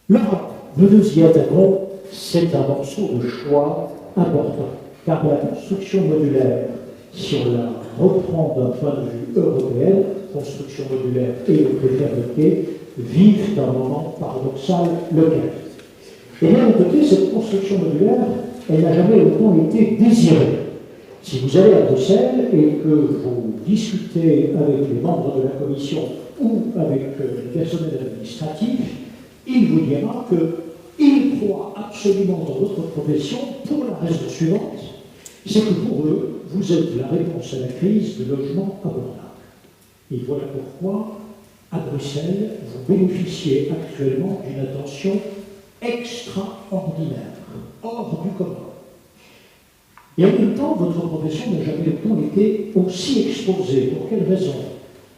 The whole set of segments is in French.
L'Europe, nous nous y attaquons, c'est un morceau de choix important, car la construction modulaire, si on la reprend d'un point de vue européen, construction modulaire et le préfabriqué vivent d'un moment paradoxal lequel. Et d'un autre côté, cette construction modulaire, elle n'a jamais autant été désirée. Si vous allez à Bruxelles et que vous discutez avec les membres de la Commission ou avec le personnel administratif, il vous dira qu'il croit absolument dans votre profession pour la raison suivante, c'est que pour eux, vous êtes la réponse à la crise de logement abordable. Et voilà pourquoi, à Bruxelles, vous bénéficiez actuellement d'une attention extraordinaire, hors du commun. Et en même temps, votre profession n'a jamais autant été aussi exposée. Pour quelle raison?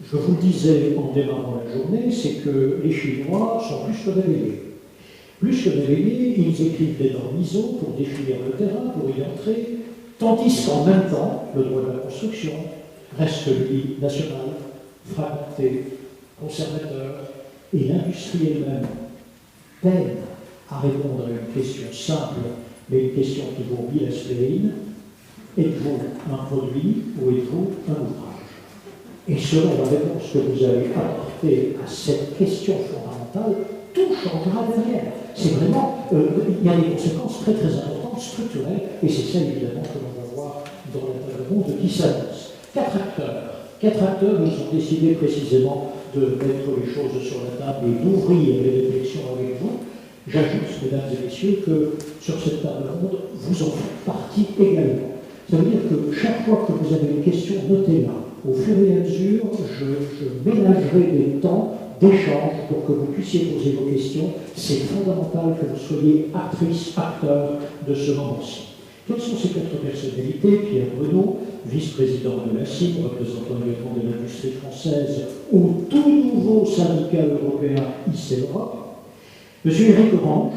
Je vous le disais en démarrant la journée, c'est que les Chinois sont plus que réveillés. Plus que réveillés, ils écrivent des normes ISO pour définir le terrain, pour y entrer, tandis qu'en même temps, le droit de la construction reste, lui, national, fragmenté, conservateur, et l'industrie elle-même peine à répondre à une question simple, mais une question qui vaut 1000 aspirines. Êtes-vous un produit ou êtes-vous un ouvrage? Et selon la réponse que vous allez apporter à cette question fondamentale, tout changera derrière. C'est vraiment, il y a des conséquences très très importantes, structurelles, et c'est ça évidemment que l'on va voir dans la table ronde qui s'annonce. Quatre acteurs, ils ont décidé précisément de mettre les choses sur la table et d'ouvrir les réflexions avec vous. J'ajoute, mesdames et messieurs, que sur cette table ronde, vous en faites partie également. Ça veut dire que chaque fois que vous avez une question, notez-la. Au fur et à mesure, je ménagerai des temps d'échange pour que vous puissiez poser vos questions. C'est fondamental que vous soyez actrice, acteur de ce moment-ci. Quelles sont ces quatre personnalités? Pierre Bruno, vice-président de la CIM, représentant également de l'industrie française, ou tout nouveau syndicat européen IC Europe. Monsieur Éric Orange,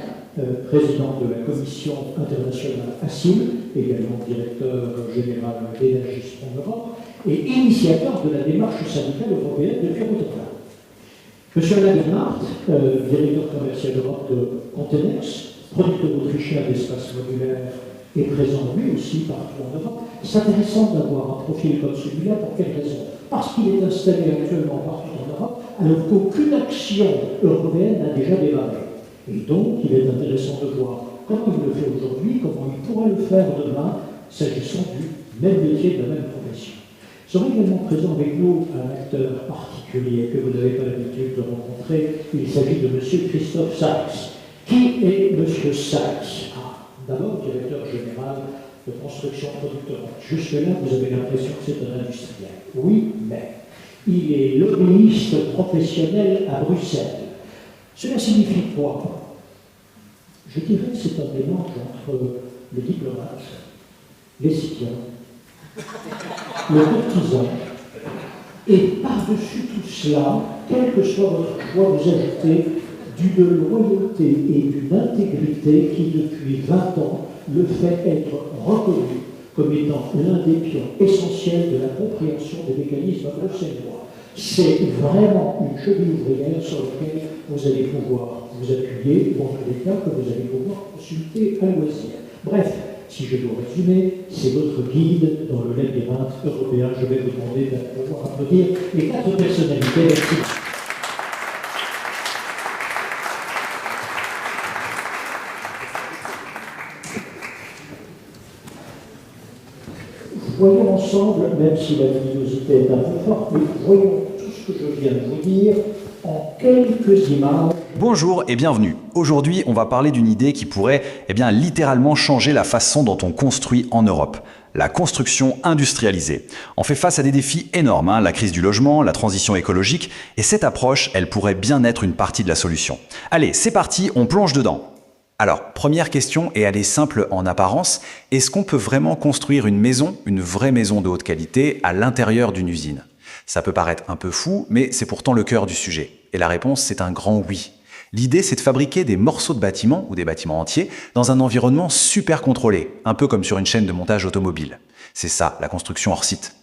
président de la Commission internationale ACIM, également directeur général d'Énergie en Europe, et initiateur de la démarche syndicale européenne depuis Rotterdam. Monsieur Alain Bernhardt, directeur commercial Europe de Contenex, producteur autrichien d'espace modulaire et présent lui aussi partout en Europe. C'est intéressant d'avoir un profil comme celui-là. Pour quelle raison? Parce qu'il est installé actuellement partout en Europe, alors qu'aucune action européenne n'a déjà démarré. Et donc, il est intéressant de voir comment il le fait aujourd'hui, comment il pourrait le faire demain, s'agissant du même métier, de la même profession. Sera également présent avec nous un acteur particulier que vous n'avez pas l'habitude de rencontrer. Il s'agit de M. Christophe Sachs. Qui est M. Sachs? D'abord, directeur général de construction producteur. Jusque-là, vous avez l'impression que c'est un industriel. Oui, mais il est lobbyiste professionnel à Bruxelles. Cela signifie quoi? Je dirais que c'est un mélange entre les diplomates, les citoyens, le courtisan, et par-dessus tout cela, quel que soit votre choix, vous ajoutez d'une loyauté et d'une intégrité qui, depuis 20 ans, le fait être reconnu comme étant l'un des pions essentiels de la compréhension des mécanismes bruxellois. C'est vraiment une cheville ouvrière sur laquelle vous allez pouvoir vous appuyer, ou en tous les cas que vous allez pouvoir consulter à loisir. Bref, si je dois résumer, c'est votre guide dans le labyrinthe européen. Je vais vous demander de pouvoir applaudir les quatre personnalités. Merci. Voyons ensemble, même si la luminosité est un peu forte, mais voyons tout ce que je viens de vous dire en quelques images. Bonjour et bienvenue. Aujourd'hui, on va parler d'une idée qui pourrait littéralement changer la façon dont on construit en Europe. La construction industrialisée. On fait face à des défis énormes, la crise du logement, la transition écologique, et cette approche, elle pourrait bien être une partie de la solution. Allez, c'est parti, on plonge dedans. Alors, première question, et elle est simple en apparence, est-ce qu'on peut vraiment construire une maison, une vraie maison de haute qualité, à l'intérieur d'une usine? Ça peut paraître un peu fou, mais c'est pourtant le cœur du sujet. Et la réponse, c'est un grand oui. L'idée, c'est de fabriquer des morceaux de bâtiments, ou des bâtiments entiers, dans un environnement super contrôlé, un peu comme sur une chaîne de montage automobile. C'est ça, la construction hors site.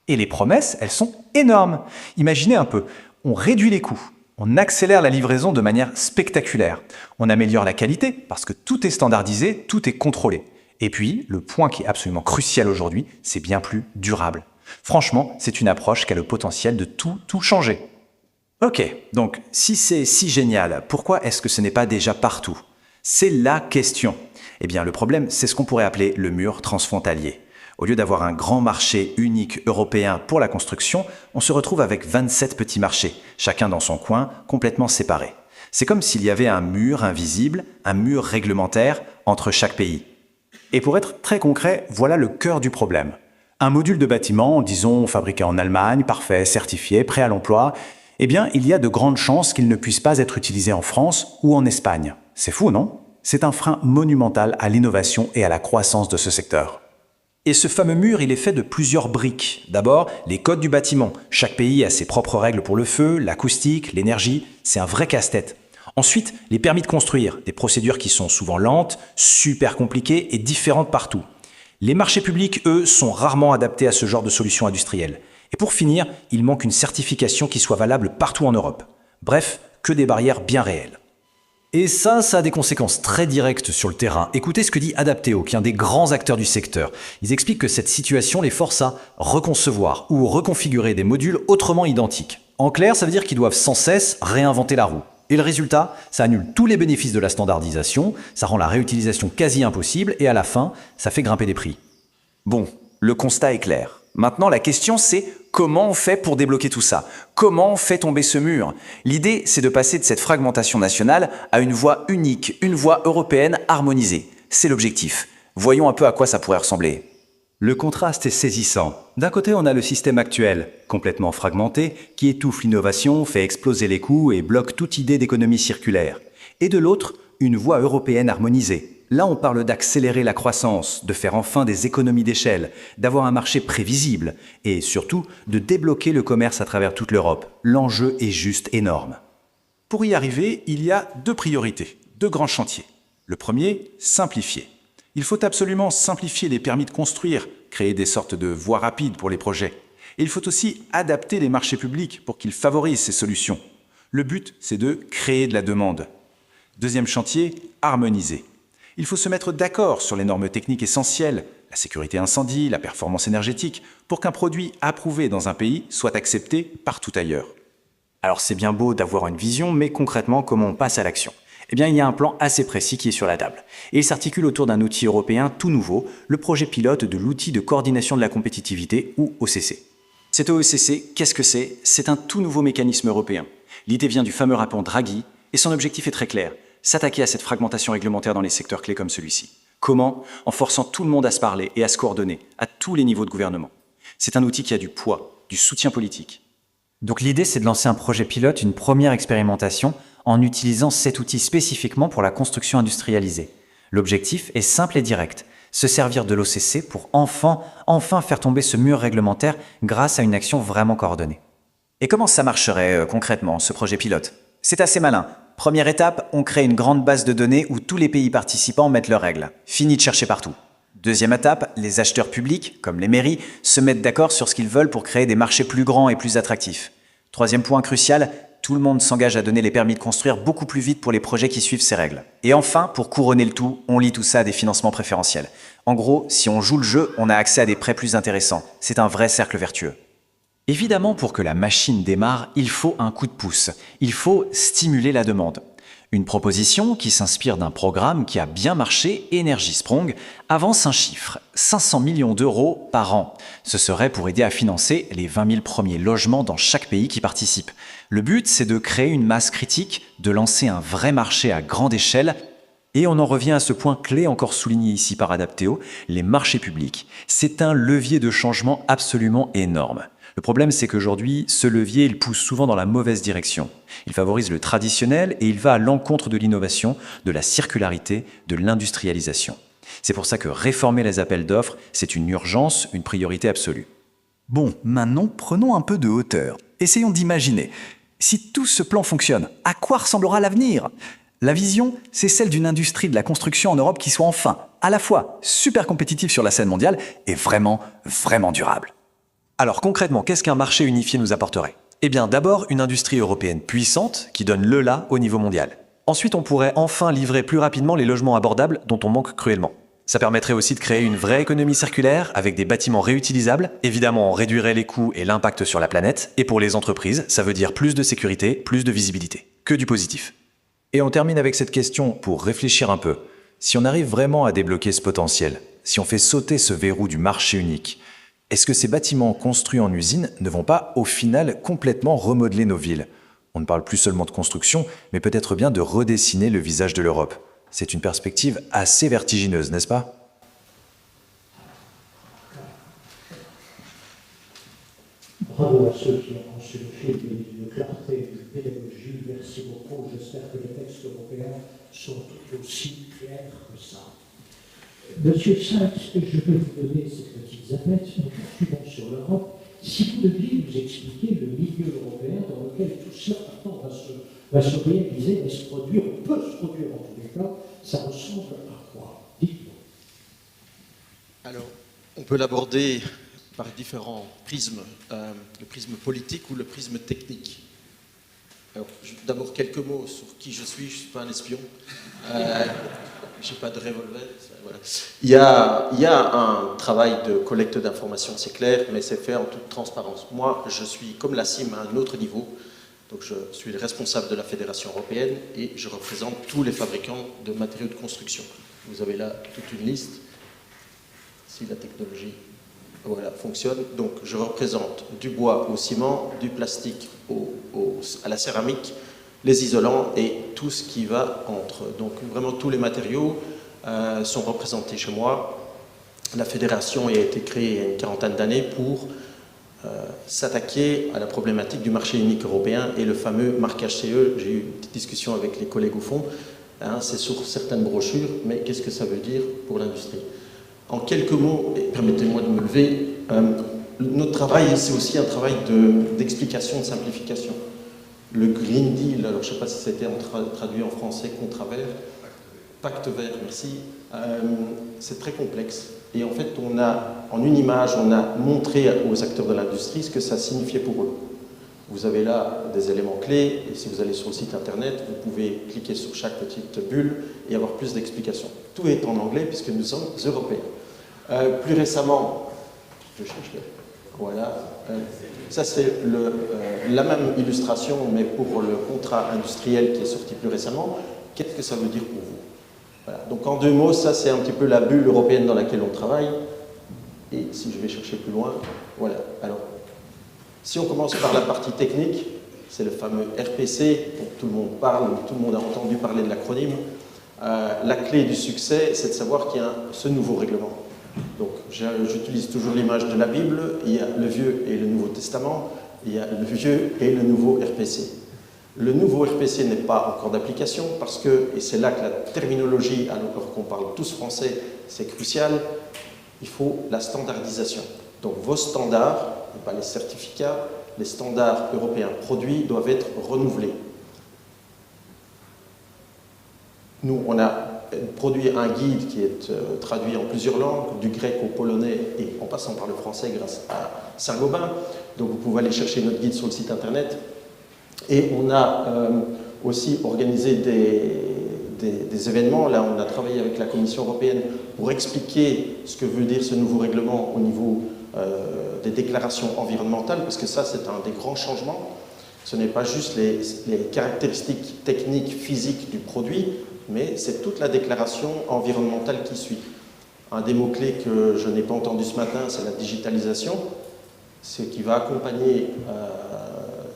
Et les promesses, elles sont énormes. Imaginez un peu, on réduit les coûts, On accélère la livraison de manière spectaculaire. On améliore la qualité parce que tout est standardisé, tout est contrôlé. Et puis, le point qui est absolument crucial aujourd'hui, c'est bien plus durable. Franchement, c'est une approche qui a le potentiel de tout changer. Ok, donc si c'est si génial, pourquoi est-ce que ce n'est pas déjà partout? C'est la question. Eh bien, le problème, c'est ce qu'on pourrait appeler le mur transfrontalier. Au lieu d'avoir un grand marché unique européen pour la construction, on se retrouve avec 27 petits marchés, chacun dans son coin, complètement séparés. C'est comme s'il y avait un mur invisible, un mur réglementaire entre chaque pays. Et pour être très concret, voilà le cœur du problème. Un module de bâtiment, disons fabriqué en Allemagne, parfait, certifié, prêt à l'emploi, eh bien, il y a de grandes chances qu'il ne puisse pas être utilisé en France ou en Espagne. C'est fou, non? C'est un frein monumental à l'innovation et à la croissance de ce secteur. Et ce fameux mur, il est fait de plusieurs briques. D'abord, les codes du bâtiment. Chaque pays a ses propres règles pour le feu, l'acoustique, l'énergie. C'est un vrai casse-tête. Ensuite, les permis de construire, des procédures qui sont souvent lentes, super compliquées et différentes partout. Les marchés publics, eux, sont rarement adaptés à ce genre de solutions industrielles. Et pour finir, il manque une certification qui soit valable partout en Europe. Bref, que des barrières bien réelles. Et ça a des conséquences très directes sur le terrain. Écoutez ce que dit Adapteo, qui est un des grands acteurs du secteur. Ils expliquent que cette situation les force à reconcevoir ou reconfigurer des modules autrement identiques. En clair, ça veut dire qu'ils doivent sans cesse réinventer la roue. Et le résultat, ça annule tous les bénéfices de la standardisation, ça rend la réutilisation quasi impossible et à la fin, ça fait grimper les prix. Bon, le constat est clair. Maintenant, la question c'est comment on fait pour débloquer tout ça? Comment on fait tomber ce mur? L'idée, c'est de passer de cette fragmentation nationale à une voie unique, une voie européenne harmonisée. C'est l'objectif. Voyons un peu à quoi ça pourrait ressembler. Le contraste est saisissant. D'un côté, on a le système actuel, complètement fragmenté, qui étouffe l'innovation, fait exploser les coûts et bloque toute idée d'économie circulaire. Et de l'autre, une voie européenne harmonisée. Là, on parle d'accélérer la croissance, de faire enfin des économies d'échelle, d'avoir un marché prévisible et surtout de débloquer le commerce à travers toute l'Europe. L'enjeu est juste énorme. Pour y arriver, il y a deux priorités, deux grands chantiers. Le premier, simplifier. Il faut absolument simplifier les permis de construire, créer des sortes de voies rapides pour les projets. Et il faut aussi adapter les marchés publics pour qu'ils favorisent ces solutions. Le but, c'est de créer de la demande. Deuxième chantier, harmoniser. Il faut se mettre d'accord sur les normes techniques essentielles, la sécurité incendie, la performance énergétique, pour qu'un produit approuvé dans un pays soit accepté partout ailleurs. Alors c'est bien beau d'avoir une vision, mais concrètement, comment on passe à l'action? Eh bien, il y a un plan assez précis qui est sur la table. Et il s'articule autour d'un outil européen tout nouveau, le projet pilote de l'outil de coordination de la compétitivité, ou OCC. Cet OCC, qu'est-ce que c'est? C'est un tout nouveau mécanisme européen. L'idée vient du fameux rapport Draghi, et son objectif est très clair. S'attaquer à cette fragmentation réglementaire dans les secteurs clés comme celui-ci. Comment? En forçant tout le monde à se parler et à se coordonner, à tous les niveaux de gouvernement. C'est un outil qui a du poids, du soutien politique. Donc l'idée, c'est de lancer un projet pilote, une première expérimentation, en utilisant cet outil spécifiquement pour la construction industrialisée. L'objectif est simple et direct, se servir de l'OCC pour enfin faire tomber ce mur réglementaire grâce à une action vraiment coordonnée. Et comment ça marcherait concrètement, ce projet pilote? C'est assez malin. Première étape, on crée une grande base de données où tous les pays participants mettent leurs règles. Fini de chercher partout. Deuxième étape, les acheteurs publics, comme les mairies, se mettent d'accord sur ce qu'ils veulent pour créer des marchés plus grands et plus attractifs. Troisième point crucial, tout le monde s'engage à donner les permis de construire beaucoup plus vite pour les projets qui suivent ces règles. Et enfin, pour couronner le tout, on lie tout ça à des financements préférentiels. En gros, si on joue le jeu, on a accès à des prêts plus intéressants. C'est un vrai cercle vertueux. Évidemment, pour que la machine démarre, il faut un coup de pouce. Il faut stimuler la demande. Une proposition qui s'inspire d'un programme qui a bien marché, Energy Sprong, avance un chiffre, 500 millions d'euros par an. Ce serait pour aider à financer les 20 000 premiers logements dans chaque pays qui participe. Le but, c'est de créer une masse critique, de lancer un vrai marché à grande échelle. Et on en revient à ce point clé encore souligné ici par Adapteo, les marchés publics. C'est un levier de changement absolument énorme. Le problème, c'est qu'aujourd'hui, ce levier, il pousse souvent dans la mauvaise direction. Il favorise le traditionnel et il va à l'encontre de l'innovation, de la circularité, de l'industrialisation. C'est pour ça que réformer les appels d'offres, c'est une urgence, une priorité absolue. Bon, maintenant, prenons un peu de hauteur. Essayons d'imaginer. Si tout ce plan fonctionne, à quoi ressemblera l'avenir ? La vision, c'est celle d'une industrie de la construction en Europe qui soit enfin, à la fois, super compétitive sur la scène mondiale et vraiment durable. Alors concrètement, qu'est-ce qu'un marché unifié nous apporterait ? Eh bien d'abord une industrie européenne puissante qui donne le là au niveau mondial. Ensuite on pourrait enfin livrer plus rapidement les logements abordables dont on manque cruellement. Ça permettrait aussi de créer une vraie économie circulaire avec des bâtiments réutilisables. Évidemment, on réduirait les coûts et l'impact sur la planète. Et pour les entreprises, ça veut dire plus de sécurité, plus de visibilité. Que du positif. Et on termine avec cette question pour réfléchir un peu. Si on arrive vraiment à débloquer ce potentiel, si on fait sauter ce verrou du marché unique, est-ce que ces bâtiments construits en usine ne vont pas, au final, complètement remodeler nos villes? On ne parle plus seulement de construction, mais peut-être bien de redessiner le visage de l'Europe. C'est une perspective assez vertigineuse, n'est-ce pas? Bravo à ceux qui ont conçu le film d'une clarté et d'une pédagogie. Merci beaucoup. J'espère que les textes européens sont tout aussi clairs que ça. Monsieur Sachs, je vais vous donner cette petite zapette. Nous poursuivons sur l'Europe. Si vous deviez nous expliquer le milieu européen dans lequel tout cela maintenant va se réaliser, va se produire, ou peut se produire en tous les cas, ça ressemble à quoi? Dites-moi. Alors, on peut l'aborder par différents prismes, le prisme politique ou le prisme technique. Alors, d'abord quelques mots sur qui je suis suis pas un espion, je n'ai pas de revolver. Voilà. Il y a un travail de collecte d'informations, c'est clair, mais c'est fait en toute transparence. Moi, je suis comme la CIM à un autre niveau, donc je suis le responsable de la Fédération européenne et je représente tous les fabricants de matériaux de construction. Vous avez là toute une liste, si la technologie voilà, fonctionne. Donc je représente du bois au ciment, du plastique à la céramique, les isolants et tout ce qui va entre. Donc vraiment tous les matériaux sont représentés chez moi. La fédération a été créée il y a une quarantaine d'années pour s'attaquer à la problématique du marché unique européen et le fameux marquage CE. J'ai eu une petite discussion avec les collègues au fond. Hein, c'est sur certaines brochures, mais qu'est-ce que ça veut dire pour l'industrie? En quelques mots, et permettez-moi de me lever, notre travail, c'est aussi un travail d'explication, de simplification. Le Green Deal, alors je ne sais pas si c'était traduit en français, contrat vert, pacte vert, merci, c'est très complexe. Et en fait, en une image, on a montré aux acteurs de l'industrie ce que ça signifiait pour eux. Vous avez là des éléments clés, et si vous allez sur le site internet, vous pouvez cliquer sur chaque petite bulle et avoir plus d'explications. Tout est en anglais puisque nous sommes européens. Plus récemment, je cherche voilà, ça c'est la même illustration, mais pour le contrat industriel qui est sorti plus récemment. Qu'est-ce que ça veut dire pour vous? Voilà. Donc en deux mots, ça c'est un petit peu la bulle européenne dans laquelle on travaille. Et si je vais chercher plus loin, voilà. Alors, si on commence par la partie technique, c'est le fameux RPC, dont tout le monde parle, tout le monde a entendu parler de l'acronyme. La clé du succès, c'est de savoir qu'il y a ce nouveau règlement. Donc, j'utilise toujours l'image de la Bible. Il y a le Vieux et le Nouveau Testament. Il y a le Vieux et le Nouveau RPC. Le nouveau RPC n'est pas encore d'application parce que, et c'est là que la terminologie, alors qu'on parle tous français, c'est crucial, il faut la standardisation. Donc, vos standards, et pas les certificats, les standards européens produits doivent être renouvelés. Nous, on a produit un guide qui est traduit en plusieurs langues, du grec au polonais et en passant par le français grâce à Saint-Gobain. Donc vous pouvez aller chercher notre guide sur le site internet. Et on a aussi organisé des événements. Là, on a travaillé avec la Commission européenne pour expliquer ce que veut dire ce nouveau règlement au niveau des déclarations environnementales, parce que ça, c'est un des grands changements. Ce n'est pas juste les caractéristiques techniques, physiques du produit, mais c'est toute la déclaration environnementale qui suit. Un des mots-clés que je n'ai pas entendu ce matin, c'est la digitalisation. Ce qui va accompagner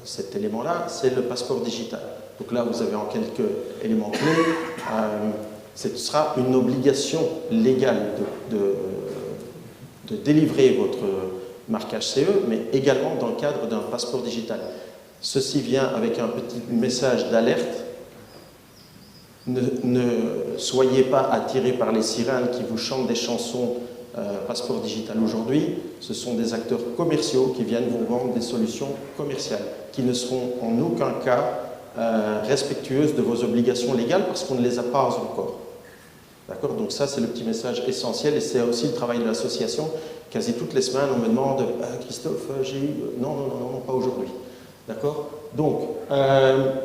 cet élément-là, c'est le passeport digital. Donc là, vous avez en quelques éléments clés. Ce sera une obligation légale de délivrer votre marquage CE, mais également dans le cadre d'un passeport digital. Ceci vient avec un petit message d'alerte. Ne soyez pas attirés par les sirènes qui vous chantent des chansons passeport digital aujourd'hui. Ce sont des acteurs commerciaux qui viennent vous vendre des solutions commerciales qui ne seront en aucun cas respectueuses de vos obligations légales parce qu'on ne les a pas encore. D'accord? Donc ça, c'est le petit message essentiel et c'est aussi le travail de l'association. Quasi toutes les semaines, on me demande « Christophe, j'ai eu… » Non, pas aujourd'hui. D'accord? Donc,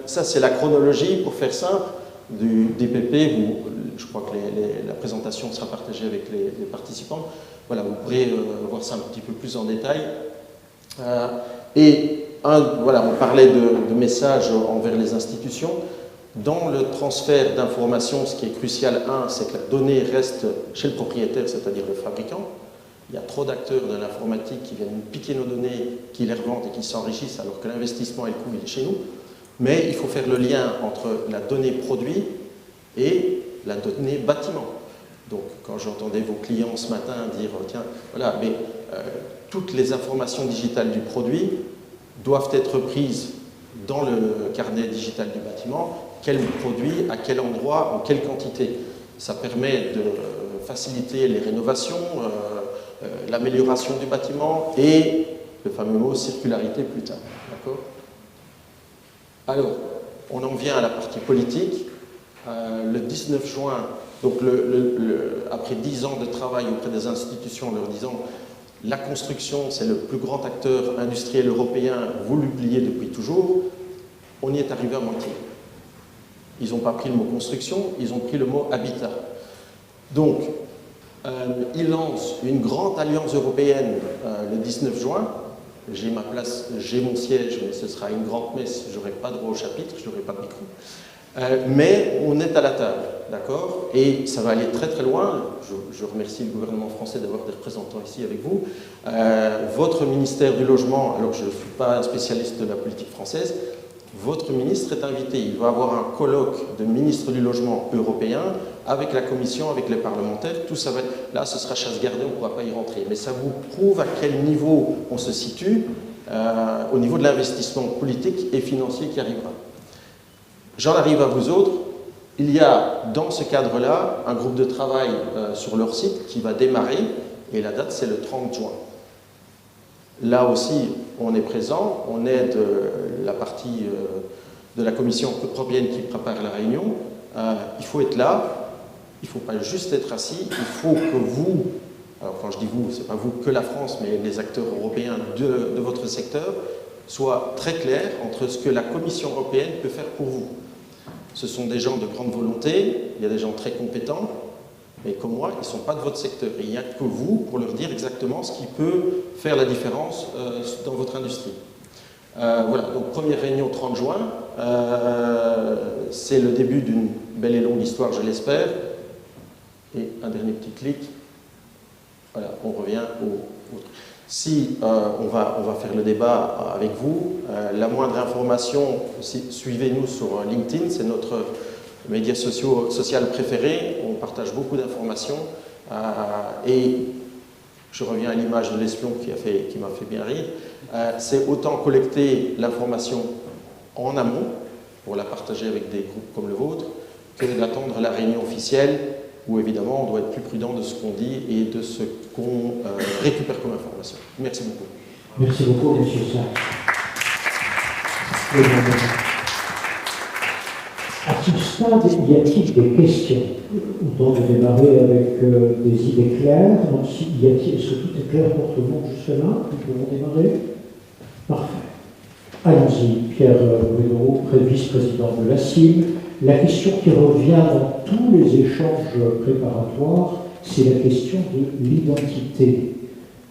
ça c'est la chronologie, pour faire simple, du DPP. Je crois que la présentation sera partagée avec les participants. Voilà, vous pourrez voir ça un petit peu plus en détail. Voilà, on parlait de messages envers les institutions. Dans le transfert d'informations, ce qui est crucial, c'est que la donnée reste chez le propriétaire, c'est-à-dire le fabricant. Il y a trop d'acteurs de l'informatique qui viennent piquer nos données, qui les revendent et qui s'enrichissent, alors que l'investissement et le coût, il est chez nous. Mais il faut faire le lien entre la donnée produit et la donnée bâtiment. Donc, quand j'entendais vos clients ce matin dire « Tiens, voilà, mais toutes les informations digitales du produit doivent être prises dans le carnet digital du bâtiment, quel produit, à quel endroit, en quelle quantité ». Ça permet de faciliter les rénovations, l'amélioration du bâtiment et le fameux mot circularité plus tard. D'accord ? Alors, on en vient à la partie politique. Le 19 juin, donc après 10 ans de travail auprès des institutions en leur disant la construction, c'est le plus grand acteur industriel européen, vous l'oubliez depuis toujours, on y est arrivé à moitié. Ils n'ont pas pris le mot construction, ils ont pris le mot habitat. Donc, ils lancent une grande alliance européenne le 19 juin. J'ai ma place, j'ai mon siège, mais ce sera une grande messe, je n'aurai pas droit au chapitre, je n'aurai pas de micro. Mais on est à la table, d'accord? Et ça va aller très très loin. Je remercie le gouvernement français d'avoir des représentants ici avec vous. Votre ministère du Logement, alors je ne suis pas un spécialiste de la politique française, votre ministre est invité. Il va avoir un colloque de ministres du Logement européen avec la Commission, avec les parlementaires. Tout ça va être... Là, ce sera chasse gardée, on ne pourra pas y rentrer. Mais ça vous prouve à quel niveau on se situe au niveau de l'investissement politique et financier qui arrivera. J'en arrive à vous autres. Il y a dans ce cadre-là un groupe de travail sur leur site qui va démarrer et la date c'est le 30 juin. Là aussi, on est présent, on est de la partie de la commission européenne qui prépare la réunion. Il faut être là, il ne faut pas juste être assis, il faut que vous, alors quand je dis vous, ce n'est pas vous que la France, mais les acteurs européens de votre secteur, soient très clairs entre ce que la Commission européenne peut faire pour vous. Ce sont des gens de grande volonté, il y a des gens très compétents, mais comme moi, ils ne sont pas de votre secteur. Et il n'y a que vous pour leur dire exactement ce qui peut faire la différence dans votre industrie. Voilà, donc première réunion 30 juin. C'est le début d'une belle et longue histoire, je l'espère. Et un dernier petit clic. Voilà, on revient au... Si on va faire le débat avec vous, la moindre information, suivez-nous sur LinkedIn, c'est notre média social préféré, on partage beaucoup d'informations et je reviens à l'image de l'espion qui m'a fait bien rire, c'est autant collecter l'information en amont pour la partager avec des groupes comme le vôtre que d'attendre la réunion officielle où évidemment on doit être plus prudent de ce qu'on dit et de ce qu'on récupère comme information. Merci beaucoup. Merci beaucoup, M. Sachs. À ce stade, y a-t-il des questions? On va démarrer avec des idées claires. Donc, est-ce que tout est clair pour tout le monde jusque-là? Nous pouvons démarrer? Parfait. Allons-y, Pierre Bruno, vice-président de la CIM. La question qui revient dans tous les échanges préparatoires, c'est la question de l'identité.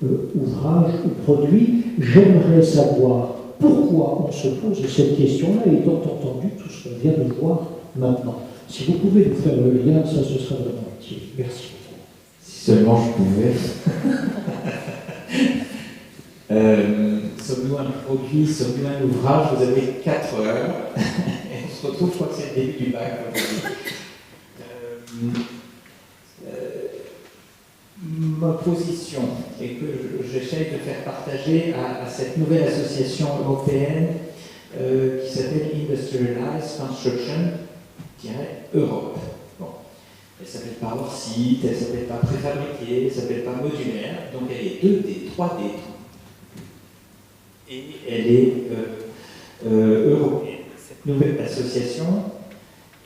Ouvrage ou produit. J'aimerais savoir pourquoi on se pose cette question-là, étant entendu tout ce qu'on vient de voir maintenant. Si vous pouvez nous faire le lien, ça ce sera vraiment utile. Merci. Si seulement je pouvais. Sommes-nous un produit, sommes-nous un ouvrage? Vous avez 4 heures. Et on se retrouve, je crois que c'est le début du bac. Ma position est que j'essaye de faire partager à cette nouvelle association européenne qui s'appelle Industrialized Construction-Europe. Bon. Elle ne s'appelle pas hors site, elle ne s'appelle pas préfabriquée, elle ne s'appelle pas modulaire, donc elle est 2D, 3D. Et elle est européenne. Cette nouvelle association,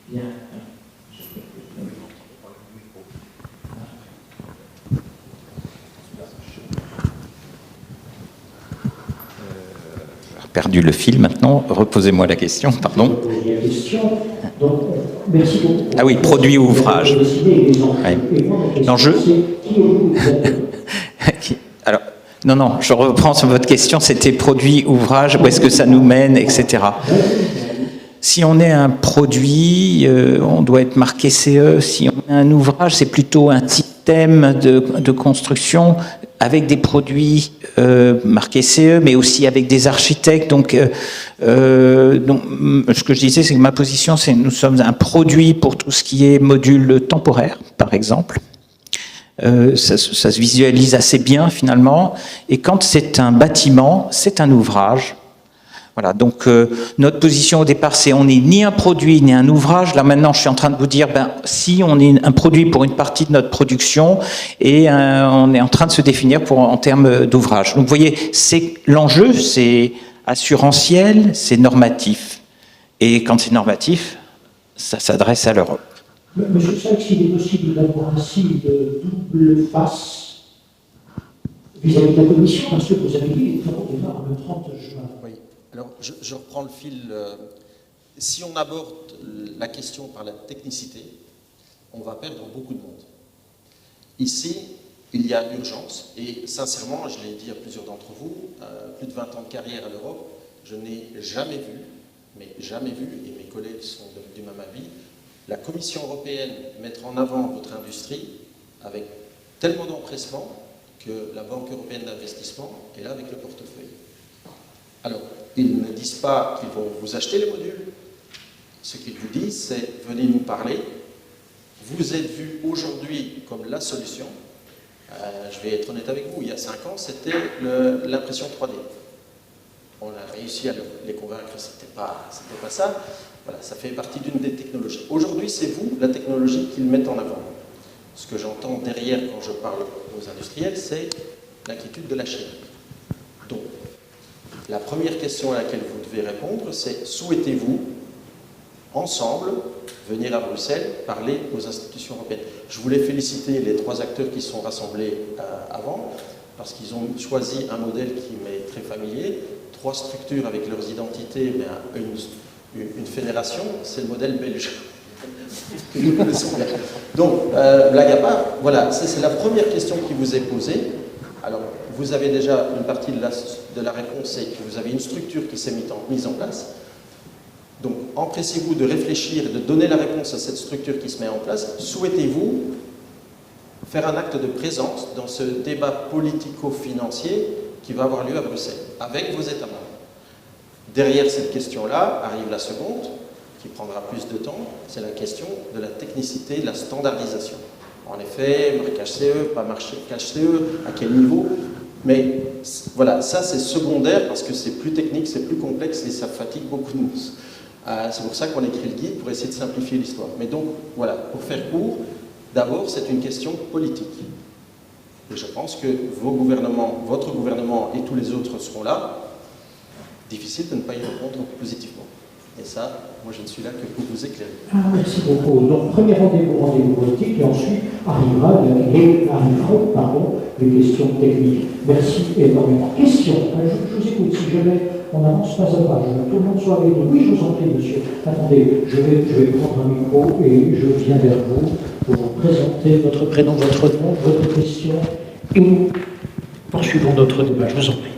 bien. perdu le fil maintenant. Reposez-moi la question, pardon. La question, donc, merci beaucoup. Ah oui, produit ou ouvrage. L'enjeu. Alors, non, je reprends sur votre question, c'était produit, ouvrage, où est-ce que ça nous mène, etc. Si on est un produit, on doit être marqué CE. Si on est un ouvrage, c'est plutôt un système de construction avec des produits marqués CE, mais aussi avec des architectes. Donc, ce que je disais, c'est que ma position, c'est que nous sommes un produit pour tout ce qui est module temporaire, par exemple. Ça se visualise assez bien, finalement. Et quand c'est un bâtiment, c'est un ouvrage. Voilà, donc notre position au départ, c'est on n'est ni un produit ni un ouvrage. Là maintenant, je suis en train de vous dire, si on est un produit pour une partie de notre production et on est en train de se définir en termes d'ouvrage. Donc vous voyez, l'enjeu, c'est assurantiel, c'est normatif. Et quand c'est normatif, ça s'adresse à l'Europe. Monsieur Sachs, s'il est possible d'avoir un signe de double face vis-à-vis de la Commission, parce que vous avez dit les travaux démarrent le 30 juin. Oui. Alors, je reprends le fil. Si on aborde la question par la technicité, on va perdre beaucoup de monde. Ici, il y a urgence, et sincèrement, je l'ai dit à plusieurs d'entre vous, plus de 20 ans de carrière à l'Europe, je n'ai jamais vu, et mes collègues sont du même avis, la Commission européenne mettre en avant votre industrie avec tellement d'empressement que la Banque européenne d'investissement est là avec le portefeuille. Alors, ils ne disent pas qu'ils vont vous acheter les modules. Ce qu'ils vous disent, c'est « venez nous parler ». Vous êtes vu aujourd'hui comme la solution. Je vais être honnête avec vous, il y a 5 ans, c'était l'impression 3D. On a réussi à les convaincre que ce n'était pas ça. Voilà, ça fait partie d'une des technologies. Aujourd'hui, c'est vous, la technologie, qu'ils mettent en avant. Ce que j'entends derrière quand je parle aux industriels, c'est l'inquiétude de la Chine. Donc, la première question à laquelle vous devez répondre, c'est souhaitez-vous, ensemble, venir à Bruxelles parler aux institutions européennes. Je voulais féliciter les 3 acteurs qui se sont rassemblés avant, parce qu'ils ont choisi un modèle qui m'est très familier, 3 structures avec leurs identités, mais une fédération, c'est le modèle belge. Nous connaissons bien. Donc, blague à part, voilà, c'est la première question qui vous est posée. Alors, vous avez déjà une partie de la réponse, c'est que vous avez une structure qui s'est mise en place. Donc, empressez-vous de réfléchir et de donner la réponse à cette structure qui se met en place. Souhaitez-vous faire un acte de présence dans ce débat politico-financier qui va avoir lieu à Bruxelles, avec vos États membres? Derrière cette question-là arrive la seconde, qui prendra plus de temps, c'est la question de la technicité, de la standardisation. En effet, marquage CE, pas marquage CE, à quel niveau? Mais voilà, ça c'est secondaire parce que c'est plus technique, c'est plus complexe et ça fatigue beaucoup de nous. C'est pour ça qu'on écrit le guide, pour essayer de simplifier l'histoire. Mais donc, voilà, pour faire court, d'abord c'est une question politique. Et je pense que votre gouvernement et tous les autres seront là. Difficile de ne pas y répondre positivement. Et ça, moi je ne suis là que pour vous éclairer. Merci beaucoup. Donc, premier rendez-vous politique, et ensuite arriveront les questions techniques. Merci énormément. Question, je vous écoute, si jamais on avance pas à pas, je veux que tout le monde soit avec nous. Oui, je vous en prie, monsieur. Attendez, je vais prendre un micro et je viens vers vous pour vous présenter votre prénom, votre nom, votre question, et nous poursuivons notre débat. Je vous en prie.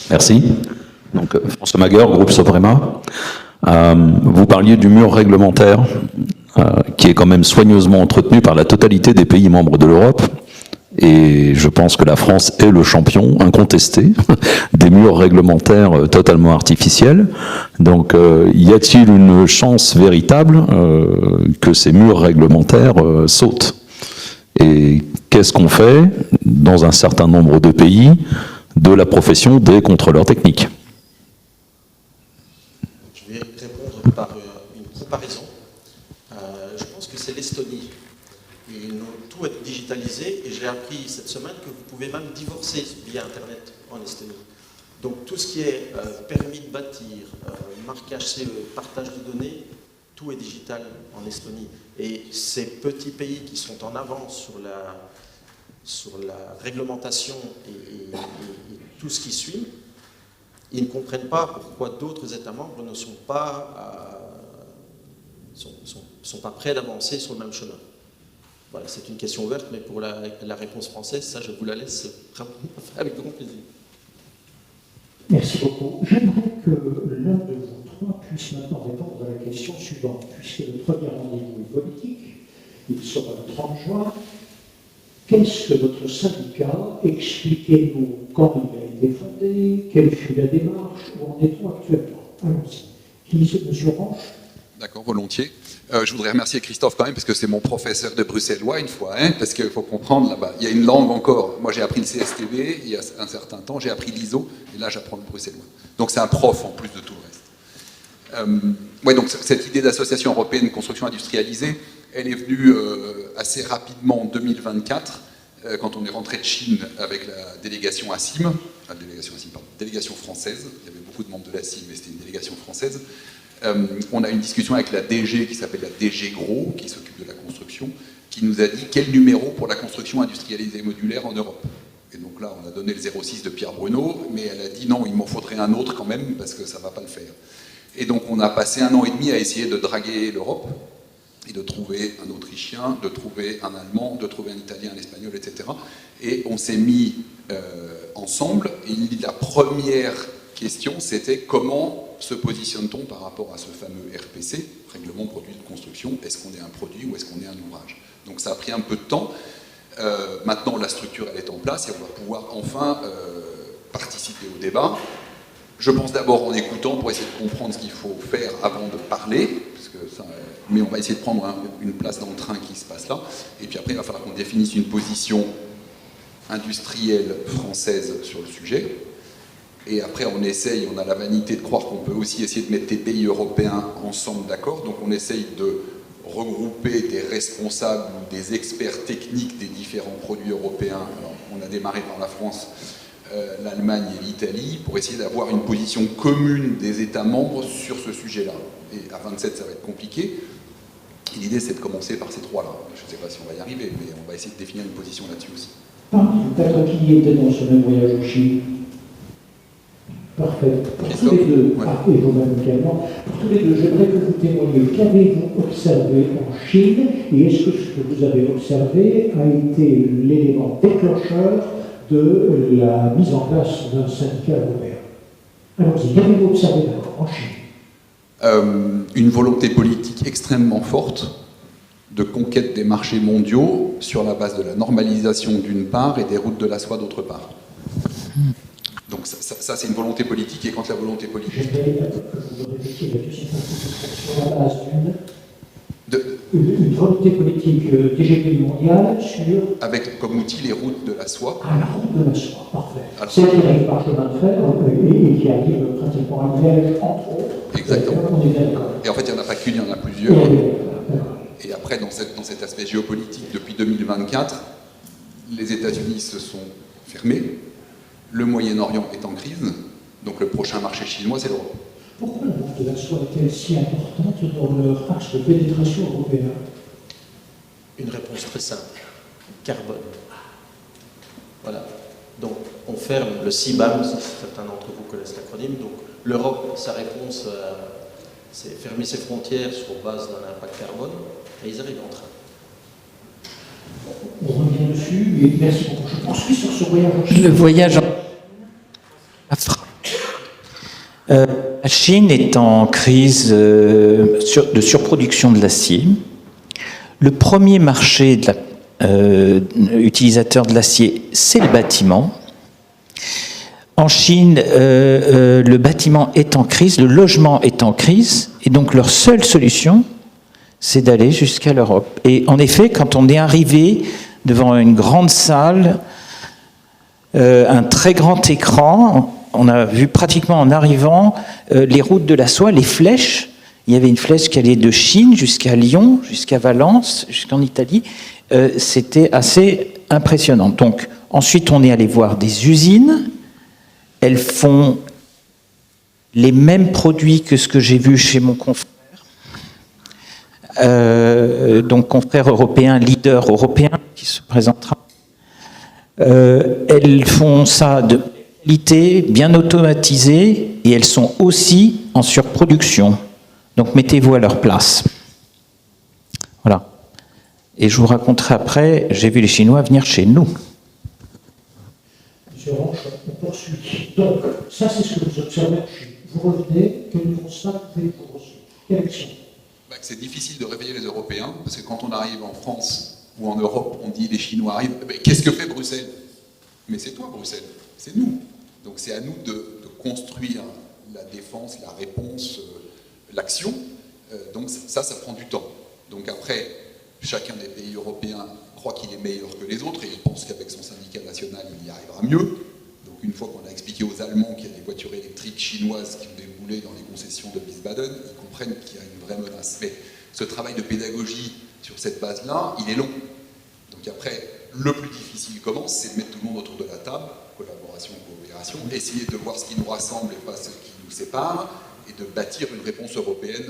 Merci. Donc, François Magueur, groupe Sobrema. Vous parliez du mur réglementaire qui est quand même soigneusement entretenu par la totalité des pays membres de l'Europe. Et je pense que la France est le champion incontesté des murs réglementaires totalement artificiels. Donc, y a-t-il une chance véritable que ces murs réglementaires sautent? Et qu'est-ce qu'on fait dans un certain nombre de pays de la profession des contrôleurs techniques? Je vais répondre par une comparaison. Je pense que c'est l'Estonie. Ils ont tout digitalisé et j'ai appris cette semaine que vous pouvez même divorcer via Internet en Estonie. Donc tout ce qui est permis de bâtir, marquage CE, partage de données, tout est digital en Estonie. Et ces petits pays qui sont en avance sur la réglementation et tout ce qui suit, Ils ne comprennent pas pourquoi d'autres États membres ne sont pas, sont pas prêts d'avancer sur le même chemin. Voilà, c'est une question ouverte, mais pour la réponse française, ça, je vous la laisse avec grand plaisir. Merci beaucoup. J'aimerais que l'un de vous trois puisse maintenant répondre à la question suivante, puisque le premier rendez-vous est politique, il sera le 30 juin. Qu'est-ce que votre syndicat? Expliquez-nous quand il a été fondé, quelle fut la démarche, où en est-on actuellement? Allons-y. Qui c'est, M. Orange? D'accord, volontiers. Je voudrais remercier Christophe quand même, parce que c'est mon professeur de bruxellois une fois, parce qu'il faut comprendre, là-bas, il y a une langue encore. Moi, j'ai appris le CSTB il y a un certain temps, j'ai appris l'ISO, et là, j'apprends le bruxellois. Donc, c'est un prof en plus de tout le reste. Ouais, donc, cette idée d'association européenne de construction industrialisée, elle est venue assez rapidement en 2024, quand on est rentré de Chine avec la délégation ACIM, délégation française, il y avait beaucoup de membres de l'ACIM, mais c'était une délégation française. On a une discussion avec la DG qui s'appelle la DG Gros, qui s'occupe de la construction, qui nous a dit quel numéro pour la construction industrialisée modulaire en Europe. Et donc là, on a donné le 06 de Pierre Bruno, mais elle a dit non, il m'en faudrait un autre quand même, parce que ça ne va pas le faire. Et donc on a passé 1 an et demi à essayer de draguer l'Europe, et de trouver un Autrichien, de trouver un Allemand, de trouver un Italien, un Espagnol, etc. Et on s'est mis ensemble, et la première question, c'était comment se positionne-t-on par rapport à ce fameux RPC, Règlement Produit de Construction? Est-ce qu'on est un produit ou est-ce qu'on est un ouvrage? Donc ça a pris un peu de temps. Maintenant, la structure, elle est en place et on va pouvoir enfin participer au débat. Je pense d'abord en écoutant pour essayer de comprendre ce qu'il faut faire avant de parler, parce que ça, mais on va essayer de prendre une place dans le train qui se passe là. Et puis après, il va falloir qu'on définisse une position industrielle française sur le sujet. Et après, on a la vanité de croire qu'on peut aussi essayer de mettre les pays européens ensemble d'accord. Donc on essaye de regrouper des responsables ou des experts techniques des différents produits européens. Alors, on a démarré par la France, l'Allemagne et l'Italie, pour essayer d'avoir une position commune des États membres sur ce sujet-là. Et à 27, ça va être compliqué. Et l'idée, c'est de commencer par ces trois-là. Je ne sais pas si on va y arriver, mais on va essayer de définir une position là-dessus aussi. Peut-être qui était dans ce même voyage au Chili. Parfait. Pour tous les deux, ouais. Et vous-même également, pour tous les deux, j'aimerais que vous témoigniez. Qu'avez-vous observé en Chine et est-ce que ce que vous avez observé a été l'élément déclencheur de la mise en place d'un syndicat européen? Allons-y, qu'avez-vous observé d'abord en Chine? Une volonté politique extrêmement forte de conquête des marchés mondiaux sur la base de la normalisation d'une part et des routes de la soie d'autre part. Donc ça c'est une volonté politique, et quand la volonté politique... J'aimerais que vous répétiez la deuxième partie sur la base une volonté politique DGPI mondiale sur... Avec comme outil les routes de la soie. Ah, la route de la soie, parfait. Alors, Celle qui arrive par chemin de fer et qui arrive pratiquement à Liège, entre autres. Exactement. On est bien d'accord. Et en fait, il n'y en a pas qu'une, il y en a plusieurs. Et après, dans cet aspect géopolitique, depuis 2024, les États-Unis se sont fermés, le Moyen-Orient est en crise, donc le prochain marché chinois, c'est l'Europe. Pourquoi la route de la soie est-elle si importante dans leur axe de pénétration européen? Une réponse très simple. Carbone. Voilà. Donc, on ferme le CBAM, certains d'entre vous connaissent l'acronyme. Donc, l'Europe, sa réponse, c'est fermer ses frontières sur base d'un impact carbone, et ils arrivent en train. On revient dessus, et merci beaucoup. Je poursuis sur ce voyage en Chine. Le voyage en la Chine est en crise de surproduction de l'acier. Le premier marché utilisateur de l'acier, c'est le bâtiment. En Chine, le bâtiment est en crise, le logement est en crise, et donc leur seule solution, c'est d'aller jusqu'à l'Europe. Et en effet, quand on est arrivé devant une grande salle, un très grand écran, on a vu pratiquement en arrivant les routes de la soie, les flèches. Il y avait une flèche qui allait de Chine jusqu'à Lyon, jusqu'à Valence, jusqu'en Italie. C'était assez impressionnant. Donc, ensuite, on est allé voir des usines. Elles font les mêmes produits que ce que j'ai vu chez mon confrère. Donc, confrère européen, leader européen, qui se présentera. Elles font ça bien automatisées et elles sont aussi en surproduction. Donc mettez-vous à leur place. Voilà. Et je vous raconterai après, j'ai vu les Chinois venir chez nous. Monsieur Ranch, on poursuit. Donc, ça c'est ce que vous observez en Chine. Vous revenez, quel constat faites-vous ensuite? Quelle action? C'est difficile de réveiller les Européens, parce que quand on arrive en France ou en Europe, on dit les Chinois arrivent, qu'est-ce que fait Bruxelles? Mais c'est toi Bruxelles, c'est nous. Donc c'est à nous de construire la défense, la réponse, l'action. Donc ça prend du temps. Donc après, chacun des pays européens croit qu'il est meilleur que les autres et il pense qu'avec son syndicat national, il y arrivera mieux. Donc une fois qu'on a expliqué aux Allemands qu'il y a des voitures électriques chinoises qui ont déboulé dans les concessions de Wiesbaden, ils comprennent qu'il y a une vraie menace. Mais ce travail de pédagogie sur cette base-là, il est long. Donc après, le plus difficile commence, c'est de mettre tout le monde autour de la table, collaboration, coopération, essayer de voir ce qui nous rassemble et pas ce qui nous sépare, et de bâtir une réponse européenne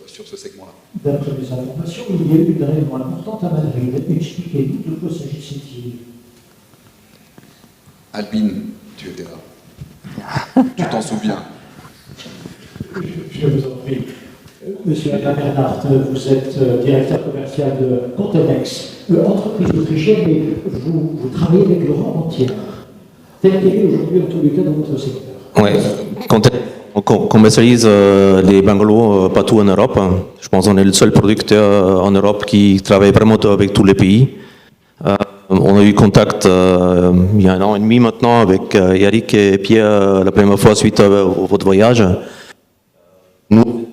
sur ce segment-là. D'après mes informations, il y a eu une réunion importante à Madrid. Expliquez-nous de quoi s'agissait-il? Albin, tu étais là. Tu t'en souviens? Je vous en prie. Monsieur Alain Bernard, vous êtes directeur commercial de Contenex, entreprise autrichienne, mais vous travaillez avec l'Europe entière. Tel qu'elle est aujourd'hui, en tous les cas, dans votre secteur. Oui, on commercialise les bungalows partout en Europe. Je pense qu'on est le seul producteur en Europe qui travaille vraiment avec tous les pays. On a eu contact il y a 1 an et demi maintenant avec Eric et Pierre la première fois suite à votre voyage. Nous,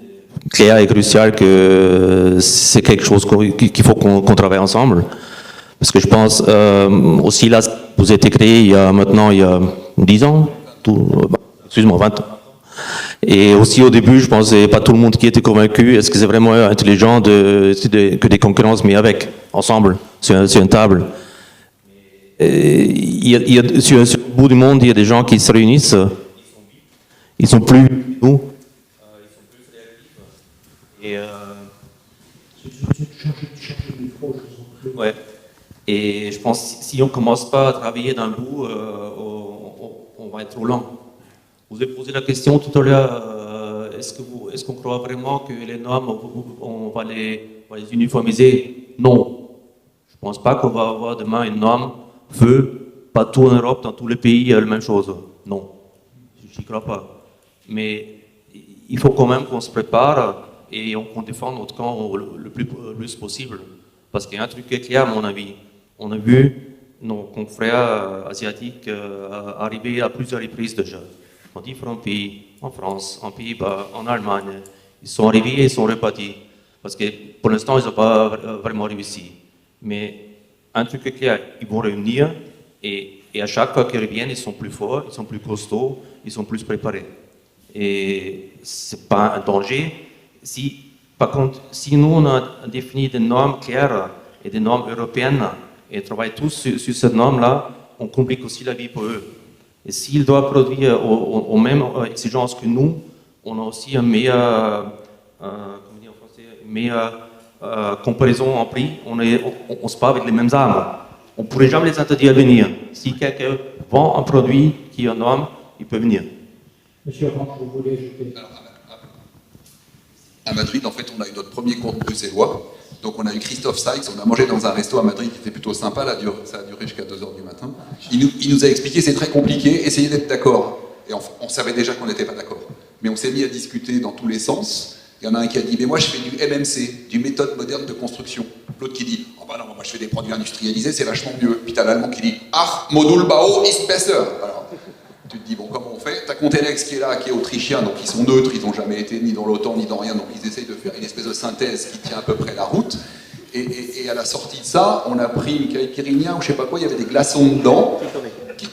clair et crucial que c'est quelque chose qu'il faut qu'on travaille ensemble. Parce que je pense aussi là, vous avez été créé il y a 10 ans, 20 ans. Et aussi au début, je pense que c'est pas tout le monde qui était convaincu. Est-ce que c'est vraiment intelligent que des concurrences mis avec, ensemble, sur une table? Sur le bout du monde, il y a des gens qui se réunissent. Ils sont plus nous. Et ouais. Et je pense que si on ne commence pas à travailler d'un bout, on va être trop lent. Vous avez posé la question tout à l'heure, est-ce qu'on croit vraiment que les normes, on va les uniformiser? Non. Je ne pense pas qu'on va avoir demain une norme feu, partout en Europe, dans tous les pays, la même chose. Non. Je n'y crois pas. Mais il faut quand même qu'on se prépare et qu'on défende notre camp le plus possible. Parce qu'il y a un truc qui est clair, à mon avis. On a vu nos confrères asiatiques arriver à plusieurs reprises déjà, dans différents pays, en France, en Pays-Bas, en Allemagne. Ils sont arrivés et ils sont repartis. Parce que pour l'instant, ils n'ont pas vraiment réussi. Mais un truc est clair, ils vont revenir et à chaque fois qu'ils reviennent, ils sont plus forts, ils sont plus costauds, ils sont plus préparés. Et ce n'est pas un danger. Par contre, si nous, on a défini des normes claires et des normes européennes et travaillent tous sur ces normes-là, on complique aussi la vie pour eux. Et s'ils doivent produire aux mêmes exigences que nous, on a aussi une meilleure comparaison en prix. On se bat avec les mêmes armes. On ne pourrait jamais les interdire de venir. Si quelqu'un vend un produit qui est en norme, il peut venir. Monsieur Ranch, vous voulez ajouter? À Madrid, en fait, on a eu notre premier cours de bruxellois. Donc on a eu Christophe Sykes, on a mangé dans un resto à Madrid qui était plutôt sympa, là, ça a duré jusqu'à 2h du matin. Il nous a expliqué, c'est très compliqué, essayez d'être d'accord. Et on savait déjà qu'on n'était pas d'accord. Mais on s'est mis à discuter dans tous les sens. Il y en a un qui a dit, mais moi je fais du MMC, du méthode moderne de construction. L'autre qui dit, oh bah non, moi je fais des produits industrialisés, c'est vachement mieux. Puis t'as l'allemand qui dit, Ach, Modulbau ist besser. Alors, tu te dis, bon, comment on fait? T'as Contenex qui est là, qui est autrichien, donc ils sont neutres, ils n'ont jamais été ni dans l'OTAN ni dans rien, donc ils essayent de faire une espèce de synthèse qui tient à peu près la route. Et à la sortie de ça, on a pris une caipirinha ou je sais pas quoi, il y avait des glaçons dedans,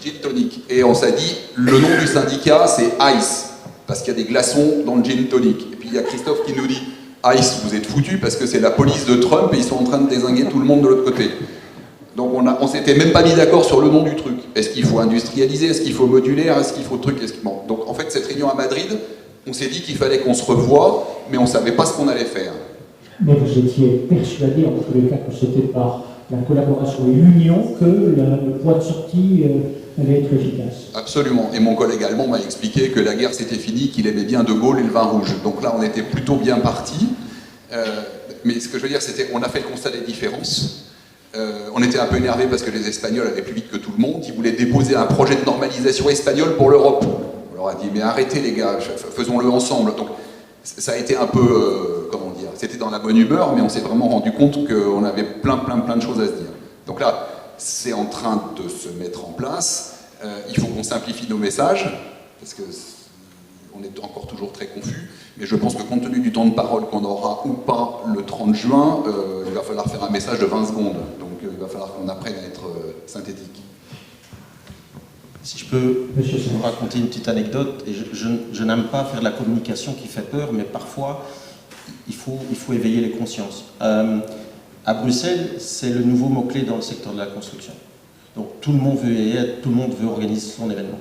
gin tonic. Et on s'est dit, le nom du syndicat c'est ICE, parce qu'il y a des glaçons dans le gin tonic. Et puis il y a Christophe qui nous dit, ICE, vous êtes foutus parce que c'est la police de Trump et ils sont en train de dézinguer tout le monde de l'autre côté. Donc on s'était même pas mis d'accord sur le nom du truc. Est-ce qu'il faut industrialiser? Est-ce qu'il faut modulaire? Est-ce qu'il faut truc? Bon. Donc en fait, cette réunion à Madrid, on s'est dit qu'il fallait qu'on se revoie, mais on savait pas ce qu'on allait faire. Mais vous étiez persuadé, en tous les cas, que c'était par la collaboration et l'union que le point de sortie allait être efficace. Absolument. Et mon collègue allemand m'a expliqué que la guerre c'était fini, qu'il aimait bien De Gaulle et le vin rouge. Donc là, on était plutôt bien partis. Mais ce que je veux dire, c'était qu'on a fait le constat des différences. On était un peu énervés parce que les Espagnols allaient plus vite que tout le monde. Ils voulaient déposer un projet de normalisation espagnol pour l'Europe. On leur a dit, mais arrêtez les gars, faisons-le ensemble. Donc ça a été un peu, comment dire, c'était dans la bonne humeur, mais on s'est vraiment rendu compte qu'on avait plein de choses à se dire. Donc là, c'est en train de se mettre en place. Il faut qu'on simplifie nos messages, parce qu'on est encore toujours très confus. Mais je pense que compte tenu du temps de parole qu'on aura ou pas le 30 juin, il va falloir faire un message de 20 secondes. Donc il va falloir qu'on apprenne à être synthétique. Si je peux vous raconter une petite anecdote, et je n'aime pas faire de la communication qui fait peur, mais parfois il faut éveiller les consciences. À Bruxelles, c'est le nouveau mot-clé dans le secteur de la construction. Donc tout le monde veut y être, tout le monde veut organiser son événement.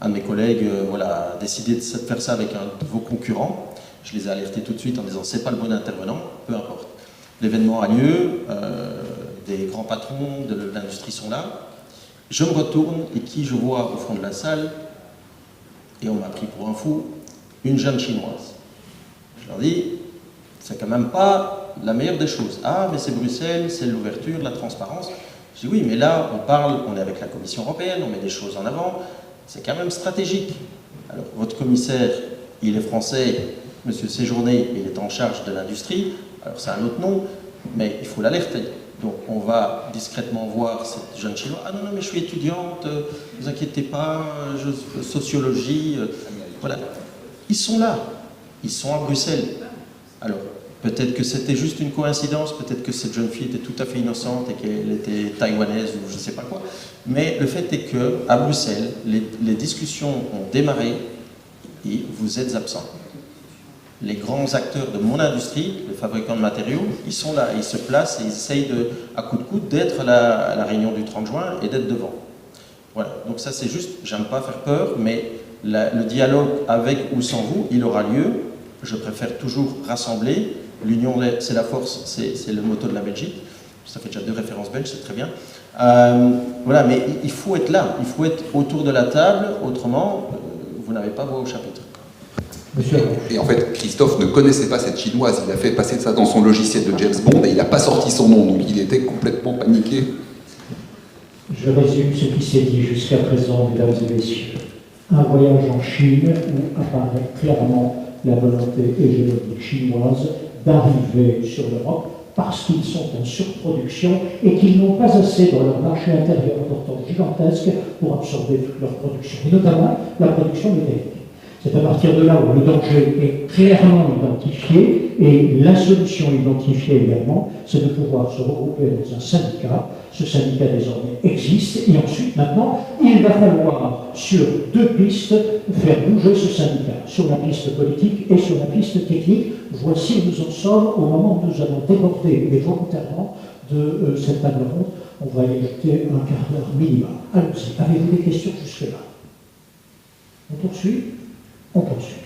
Un de mes collègues a décidé de faire ça avec un de vos concurrents. Je les ai alertés tout de suite en disant c'est pas le bon intervenant, peu importe. L'événement a lieu, des grands patrons de l'industrie sont là. Je me retourne et qui je vois au fond de la salle, et on m'a pris pour un fou, une jeune chinoise. Je leur dis, c'est quand même pas la meilleure des choses. Ah, mais c'est Bruxelles, c'est l'ouverture, la transparence. Je dis oui, mais là, on est avec la Commission européenne, on met des choses en avant, c'est quand même stratégique. Alors, votre commissaire, il est français, Monsieur Séjourné, il est en charge de l'industrie, alors c'est un autre nom, mais il faut l'alerter. Donc on va discrètement voir cette jeune chinoise. Ah non, mais je suis étudiante, ne vous inquiétez pas, sociologie, voilà. Ils sont là, ils sont à Bruxelles. Alors, peut-être que c'était juste une coïncidence, peut-être que cette jeune fille était tout à fait innocente et qu'elle était taïwanaise ou je ne sais pas quoi. Mais le fait est qu'à Bruxelles, les discussions ont démarré et vous êtes absents. Les grands acteurs de mon industrie, les fabricants de matériaux, ils sont là, ils se placent et ils essayent à coup de coude d'être à la réunion du 30 juin et d'être devant. Voilà, donc ça c'est juste, j'aime pas faire peur, mais le dialogue avec ou sans vous, il aura lieu. Je préfère toujours rassembler. L'union, c'est la force, c'est le motto de la Belgique. Ça fait déjà 2 références belges, c'est très bien. Voilà, mais il faut être là, il faut être autour de la table, autrement, vous n'avez pas voix au chapitre. Et en fait, Christophe ne connaissait pas cette chinoise, il a fait passer ça dans son logiciel de James Bond et il n'a pas sorti son nom, donc il était complètement paniqué. Je résume ce qui s'est dit jusqu'à présent, mesdames et messieurs. Un voyage en Chine où apparaît clairement la volonté hégémonique chinoise d'arriver sur l'Europe parce qu'ils sont en surproduction et qu'ils n'ont pas assez dans leur marché intérieur pourtant gigantesque pour absorber toute leur production, et notamment la production métallique. C'est à partir de là où le danger est clairement identifié et la solution identifiée également, c'est de pouvoir se regrouper dans un syndicat. Ce syndicat désormais existe et ensuite maintenant il va falloir sur 2 pistes faire bouger ce syndicat, sur la piste politique et sur la piste technique. Voici où nous en sommes au moment où nous allons déborder, mais volontairement, de cette table ronde. On va y ajouter un quart d'heure minimum. Allons-y, avez-vous des questions jusque-là? On poursuit? On poursuit.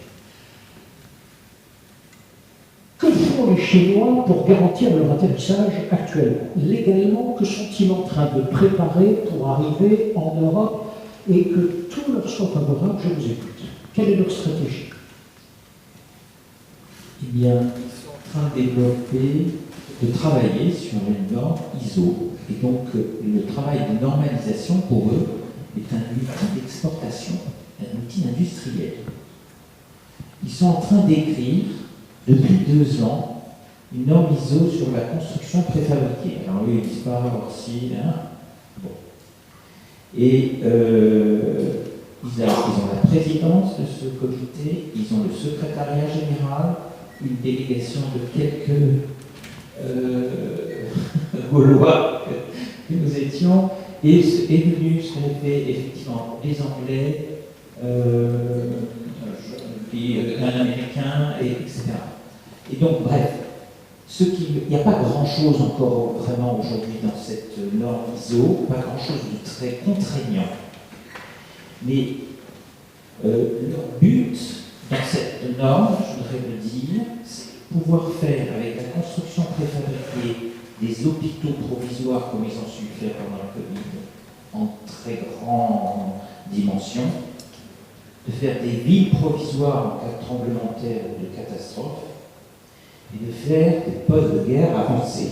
Que font les Chinois pour garantir leur atterrissage actuellement? Légalement, que sont-ils en train de préparer pour arriver en Europe et que tout leur soit favorable? Je vous écoute. Quelle est leur stratégie? Eh bien, ils sont en train de développer, de travailler sur une norme ISO. Et donc, le travail de normalisation, pour eux, est un outil d'exportation, un outil industriel. Ils sont en train d'écrire, depuis 2 ans, une norme ISO sur la construction préfabriquée. Alors eux, ils disent pas aussi, hein. Bon. Et ils ont la présidence de ce comité, ils ont le secrétariat général, une délégation de quelques Gaulois que nous étions, et est venu ce qu'ont fait effectivement les Anglais, un Américain, etc. Et donc, bref, il n'y a pas grand-chose encore vraiment aujourd'hui dans cette norme ISO, pas grand-chose de très contraignant. Mais leur but dans cette norme, je voudrais le dire, c'est pouvoir faire avec la construction préfabriquée des hôpitaux provisoires comme ils ont su faire pendant le Covid, en très grande dimension, de faire des villes provisoires en cas de tremblement de terre ou de catastrophe, et de faire des postes de guerre avancés.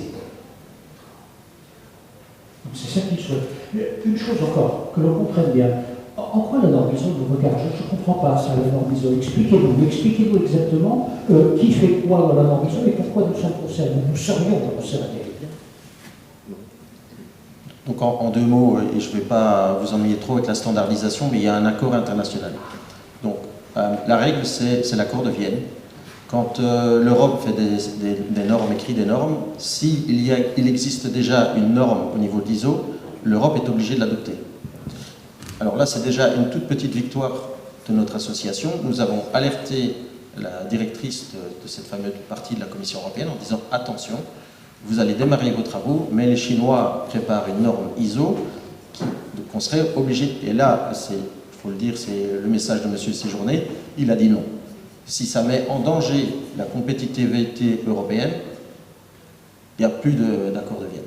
Donc c'est ça qu'il souhaite. Mais une chose encore, que l'on comprenne bien. En quoi la norme ISO nous regarde? Je ne comprends pas ça, la norme ISO. Expliquez-nous exactement qui fait quoi dans la norme ISO et pourquoi nous sommes concernés. Nous serions concernés. Donc en deux mots, et je ne vais pas vous ennuyer trop avec la standardisation, mais il y a un accord international. Donc la règle, c'est l'accord de Vienne. Quand l'Europe fait des normes, écrit des normes, il existe déjà une norme au niveau de l'ISO, l'Europe est obligée de l'adopter. Alors là, c'est déjà une toute petite victoire de notre association. Nous avons alerté la directrice de cette fameuse partie de la Commission européenne en disant « Attention, vous allez démarrer vos travaux, mais les Chinois préparent une norme ISO qu'on serait obligé... » Et là, il faut le dire, c'est le message de M. Séjourné, il a dit non. Si ça met en danger la compétitivité européenne, il n'y a plus d'accord de Vienne.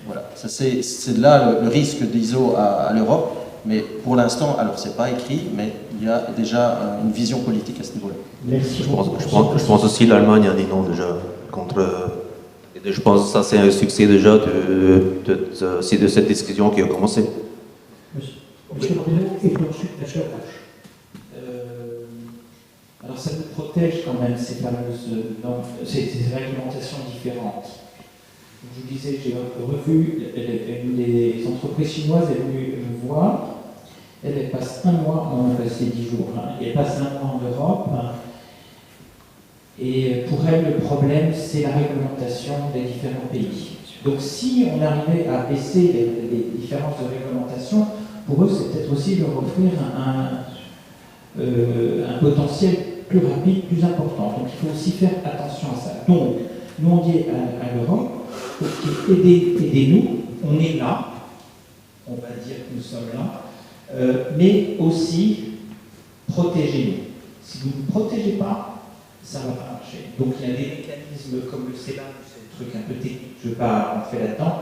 Voilà, c'est là le risque d'ISO à l'Europe, mais pour l'instant, alors c'est pas écrit, mais il y a déjà une vision politique à ce niveau-là. Je pense aussi que l'Allemagne a dit non déjà contre. Et je pense que ça c'est un succès déjà de cette discussion qui a commencé. Monsieur Bruno, et puis ensuite, monsieur Roche. Alors ça nous protège quand même ces fameuses normes, ces réglementations différentes. Je vous disais, j'ai revu une des entreprises chinoises, elle est venue me voir, elle passe un mois, on a passé 10 jours, elle passe un mois en Europe, et pour elle, le problème, c'est la réglementation des différents pays. Donc si on arrivait à baisser les différences de réglementation, pour eux, c'est peut-être aussi leur offrir un potentiel plus rapide, plus important. Donc il faut aussi faire attention à ça. Donc, nous on dit à l'Europe, aidez-nous, on est là, on va dire que nous sommes là, mais aussi protégez-nous. Si vous ne nous protégez pas, ça ne va pas marcher. Donc il y a des mécanismes comme le CELA, c'est un truc un peu technique, je ne vais pas rentrer là-dedans,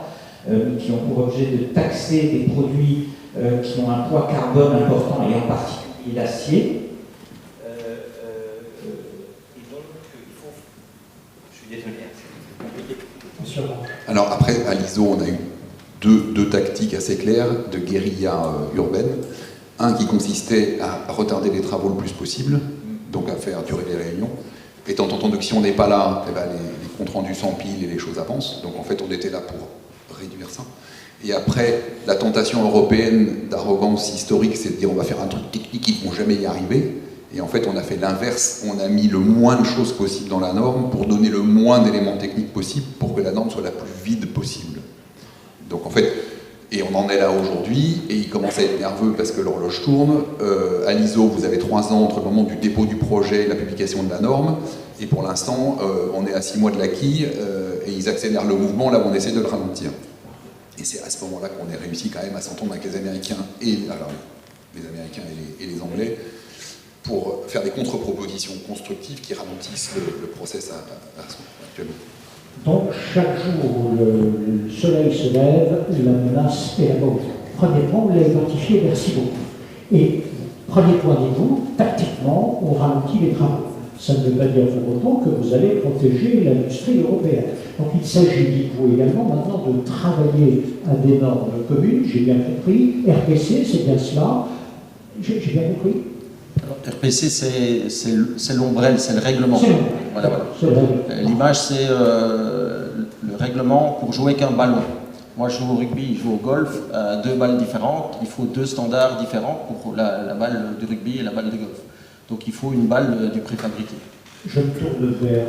qui ont pour objet de taxer des produits qui ont un poids carbone important, et en particulier l'acier. Alors après, à l'ISO, on a eu deux tactiques assez claires de guérilla urbaine. Un qui consistait à retarder les travaux le plus possible, donc à faire durer les réunions. Étant entendu que si on n'est pas là, eh ben les comptes rendus s'empilent et les choses avancent. Donc en fait, on était là pour réduire ça. Et après, la tentation européenne d'arrogance historique, c'est de dire on va faire un truc technique, ils ne vont jamais y arriver. Et en fait, on a fait l'inverse, on a mis le moins de choses possible dans la norme pour donner le moins d'éléments techniques possible pour que la norme soit la plus vide possible. Donc en fait, et on en est là aujourd'hui, et il commence à être nerveux parce que l'horloge tourne. À l'ISO, vous avez 3 ans entre le moment du dépôt du projet et la publication de la norme, et pour l'instant, on est à 6 mois de l'acquis, et ils accélèrent le mouvement là où on essaie de le ralentir. Et c'est à ce moment-là qu'on a réussi quand même à s'entendre avec les Américains, alors les Américains et les Anglais, pour faire des contre-propositions constructives qui ralentissent le process actuellement. Donc, chaque jour où le soleil se lève, la menace est la vôtre. Premier point, vous l'avez identifié, merci beaucoup. Et premier point vous, tactiquement, on ralentit les travaux. Ça ne veut pas dire pour autant que vous allez protéger l'industrie européenne. Donc il s'agit, dites-vous également, maintenant de travailler à des normes communes, j'ai bien compris. RPC, c'est bien cela. J'ai bien compris. Alors, RPC, c'est l'ombrelle, c'est le règlement. Voilà. L'image, c'est le règlement pour jouer qu'un ballon. Moi, je joue au rugby, je joue au golf, 2 balles différentes. Il faut 2 standards différents pour la balle du rugby et la balle de golf. Donc, il faut une balle du préfabriqué. Je me tourne vers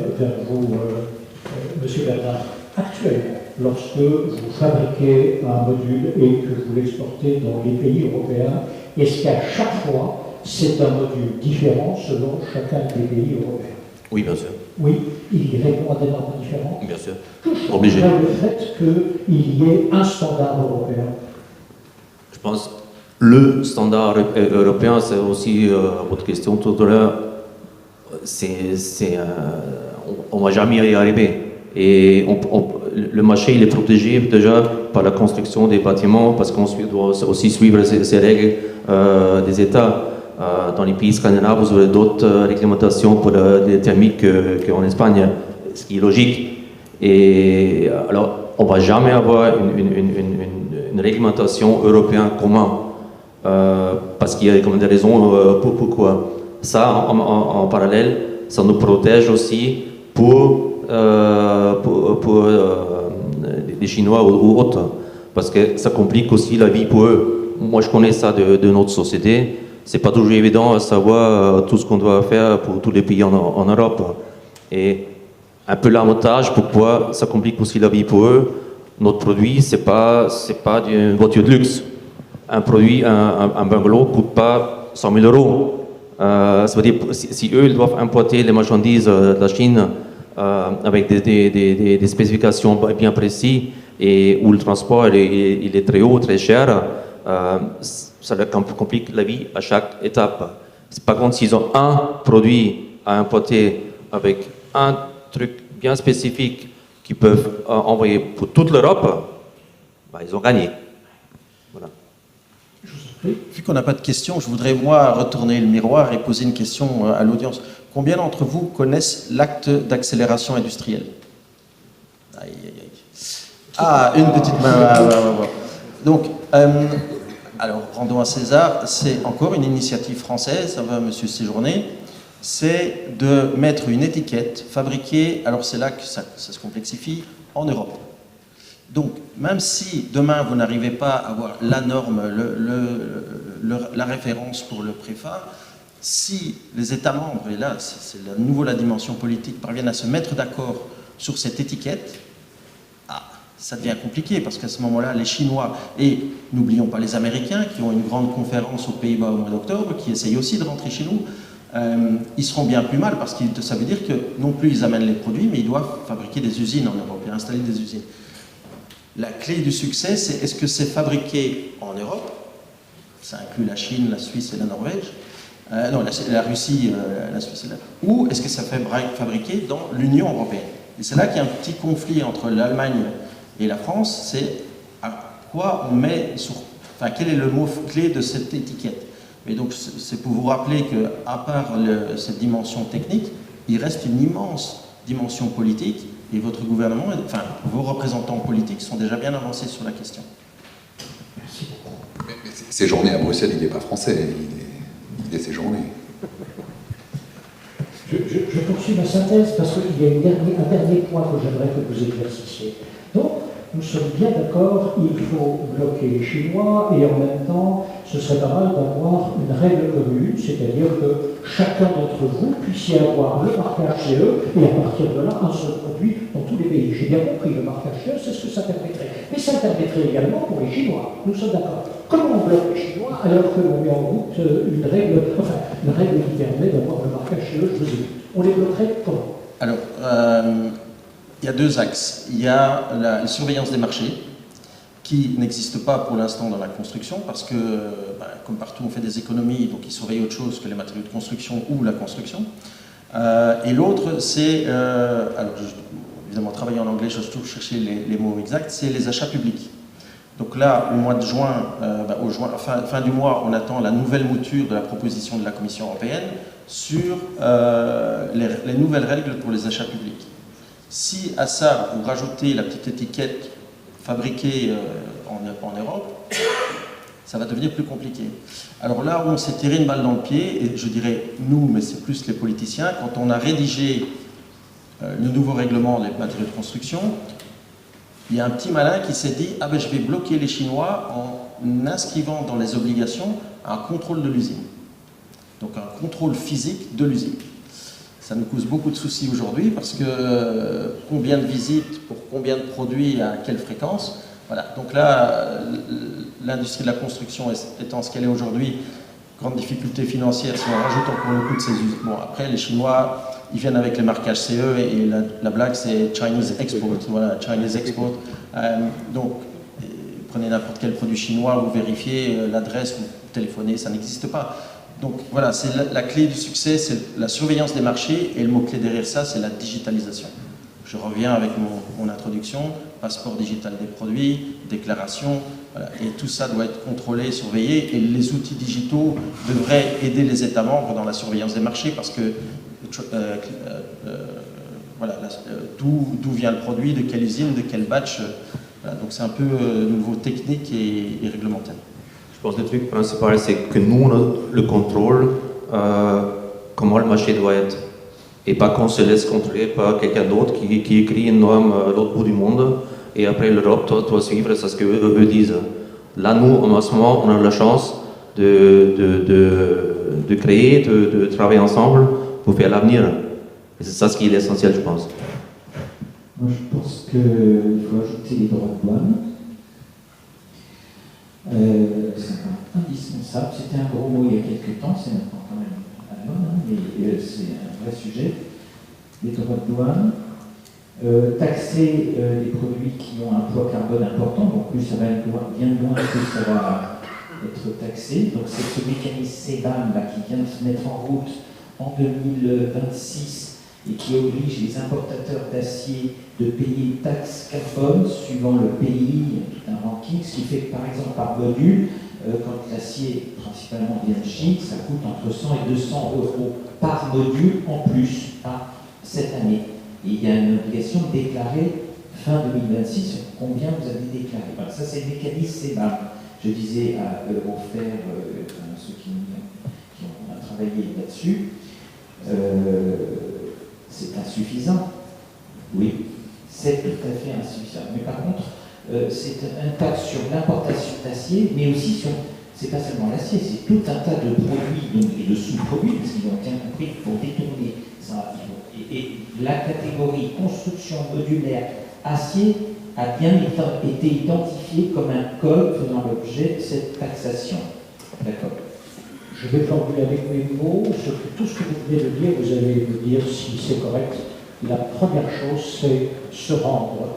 vous, Monsieur Bernard. Actuellement, lorsque vous fabriquez un module et que vous l'exportez dans les pays européens, est-ce qu'à chaque fois, c'est un module différent selon chacun des pays européens? Oui, bien sûr. Oui, il répond à des normes différentes. Bien sûr. Que Obligé. le fait qu'il y ait un standard européen? Je pense le standard européen, c'est aussi votre question tout à l'heure. On ne va jamais y arriver. Et le marché il est protégé déjà par la construction des bâtiments parce qu'on doit aussi suivre ces règles des États. Dans les pays scandinaves, vous avez d'autres réglementations pour les thermiques qu'en Espagne, ce qui est logique. Et alors, on ne va jamais avoir une réglementation européenne commune parce qu'il y a comme des raisons pourquoi. Ça, en parallèle, ça nous protège aussi pour les Chinois ou autres, parce que ça complique aussi la vie pour eux. Moi, je connais ça de notre société. C'est pas toujours évident à savoir tout ce qu'on doit faire pour tous les pays en Europe. Et un peu l'avantage, pourquoi ça complique aussi la vie pour eux. Notre produit, c'est pas une voiture de luxe. Un produit, un bungalow coûte pas 100 000 euros. Ça veut dire, si eux ils doivent importer les marchandises de la Chine avec des spécifications bien précises et où le transport il est très haut, très cher, ça leur complique la vie à chaque étape. Par contre, s'ils ont un produit à importer avec un truc bien spécifique qu'ils peuvent envoyer pour toute l'Europe, bah, ils ont gagné. Voilà. Vu qu'on n'a pas de questions, je voudrais moi retourner le miroir et poser une question à l'audience. Combien d'entre vous connaissent l'acte d'accélération industrielle? Aïe, aïe, aïe. Ah, une petite main. Donc, alors, rendons à César, c'est encore une initiative française, ça va, monsieur Séjourné, c'est de mettre une étiquette fabriquée, alors c'est là que ça se complexifie, en Europe. Donc, même si demain vous n'arrivez pas à avoir la norme, la référence pour le préfa, si les États membres, et là c'est à nouveau la dimension politique, parviennent à se mettre d'accord sur cette étiquette, ça devient compliqué parce qu'à ce moment-là, les Chinois, et n'oublions pas les Américains qui ont une grande conférence aux Pays-Bas au mois d'octobre, qui essayent aussi de rentrer chez nous, ils seront bien plus mal parce que ça veut dire que non plus ils amènent les produits, mais ils doivent fabriquer des usines en Europe et installer des usines. La clé du succès, c'est est-ce que c'est fabriqué en Europe, ça inclut la Chine, la Suisse et la Norvège, non, la Russie, la Suisse et la... ou est-ce que ça fait fabriqué dans l'Union européenne? Et c'est là qu'il y a un petit conflit entre l'Allemagne et la France, c'est à quoi on met sur... Enfin, quel est le mot clé de cette étiquette? Et donc, c'est pour vous rappeler qu'à part cette dimension technique, il reste une immense dimension politique, et votre gouvernement, enfin, vos représentants politiques sont déjà bien avancés sur la question. Merci beaucoup. Mais Séjourné à Bruxelles, il n'est pas français, il est Séjourné. Je poursuis ma synthèse parce qu'il y a un dernier point que j'aimerais que vous éclaircissiez. Donc, nous sommes bien d'accord, il faut bloquer les Chinois et en même temps, ce serait pas mal d'avoir une règle commune, c'est-à-dire que chacun d'entre vous puisse y avoir le marquage CE et à partir de là, un seul produit dans tous les pays. J'ai bien compris, le marquage CE, c'est ce que ça permettrait. Mais ça permettrait également pour les Chinois, nous sommes d'accord. Comment on bloque les Chinois alors que l'on met en route une règle qui permet d'avoir le marquage CE, je vous ai dit. On les bloquerait comment? Alors, il y a deux axes. Il y a la surveillance des marchés, qui n'existe pas pour l'instant dans la construction, parce que, comme partout, on fait des économies, donc ils surveillent autre chose que les matériaux de construction ou la construction. Et l'autre, c'est, alors évidemment, travailler en anglais, je trouve chercher les mots exacts, c'est les achats publics. Donc là, au mois de juin, fin du mois, on attend la nouvelle mouture de la proposition de la Commission européenne sur les nouvelles règles pour les achats publics. Si à ça, vous rajoutez la petite étiquette fabriquée en Europe, ça va devenir plus compliqué. Alors là où on s'est tiré une balle dans le pied, et je dirais nous, mais c'est plus les politiciens, quand on a rédigé le nouveau règlement des matériaux de construction, il y a un petit malin qui s'est dit « Ah ben je vais bloquer les Chinois en inscrivant dans les obligations un contrôle de l'usine. » Donc un contrôle physique de l'usine. Ça nous cause beaucoup de soucis aujourd'hui parce que combien de visites pour combien de produits à quelle fréquence? Voilà. Donc là, l'industrie de la construction étant ce qu'elle est aujourd'hui, grande difficulté financière si on rajoute encore le coût de ces usines. Bon, après, les Chinois, ils viennent avec les marquages CE et la blague c'est Chinese Export. Voilà, Chinese Export. Donc, prenez n'importe quel produit chinois, vous vérifiez l'adresse, vous téléphonez, ça n'existe pas. Donc voilà, c'est la clé du succès, c'est la surveillance des marchés et le mot-clé derrière ça, c'est la digitalisation. je reviens avec mon introduction, passeport digital des produits, déclaration, voilà, et tout ça doit être contrôlé, surveillé, et les outils digitaux devraient aider les États membres dans la surveillance des marchés, parce que voilà, d'où vient le produit, de quelle usine, de quel batch, voilà, donc c'est un peu nouveau technique et réglementaire. Je pense que le truc principal, c'est que nous, on a le contrôle comment le marché doit être. Et pas qu'on se laisse contrôler par quelqu'un d'autre qui écrit une norme à l'autre bout du monde, et après l'Europe doit suivre ce que eux disent. Là, nous, en ce moment, on a la chance de créer, de travailler ensemble pour faire l'avenir. Et c'est ça ce qui est l'essentiel, je pense. Moi, je pense qu'il faut ajouter les droits de douane. C'est indispensable. C'était un gros mot il y a quelques temps, c'est maintenant quand même à la mode, hein, mais c'est un vrai sujet. Les droits de douane, taxer les produits qui ont un poids carbone important, donc plus ça va être bien loin, plus ça va être taxé. Donc c'est ce mécanisme CBAM là, qui vient de se mettre en route en 2026 et qui oblige les importateurs d'acier de payer une taxe carbone suivant le pays, tout un ranking, ce qui fait que par exemple par module, quand l'acier principalement vient de Chine, ça coûte entre 100 et 200 euros par module en plus cette année. Et il y a une obligation de déclarer fin 2026 combien vous avez déclaré. Voilà, ça c'est le mécanisme CBAM. Je disais à Eurofair, ceux qui ont travaillé là-dessus, c'est insuffisant. Oui, c'est tout à fait insuffisant. Mais par contre, c'est un taxe sur l'importation d'acier, mais aussi sur, c'est pas seulement l'acier, c'est tout un tas de produits donc, et de sous-produits, parce qu'ils ont bien compris pour détourner ça. Et la catégorie construction modulaire acier a bien été identifiée comme un code faisant l'objet de cette taxation. D'accord. Je vais formuler avec mes mots, tout ce que vous venez de dire, vous allez me dire si c'est correct. La première chose, c'est se rendre,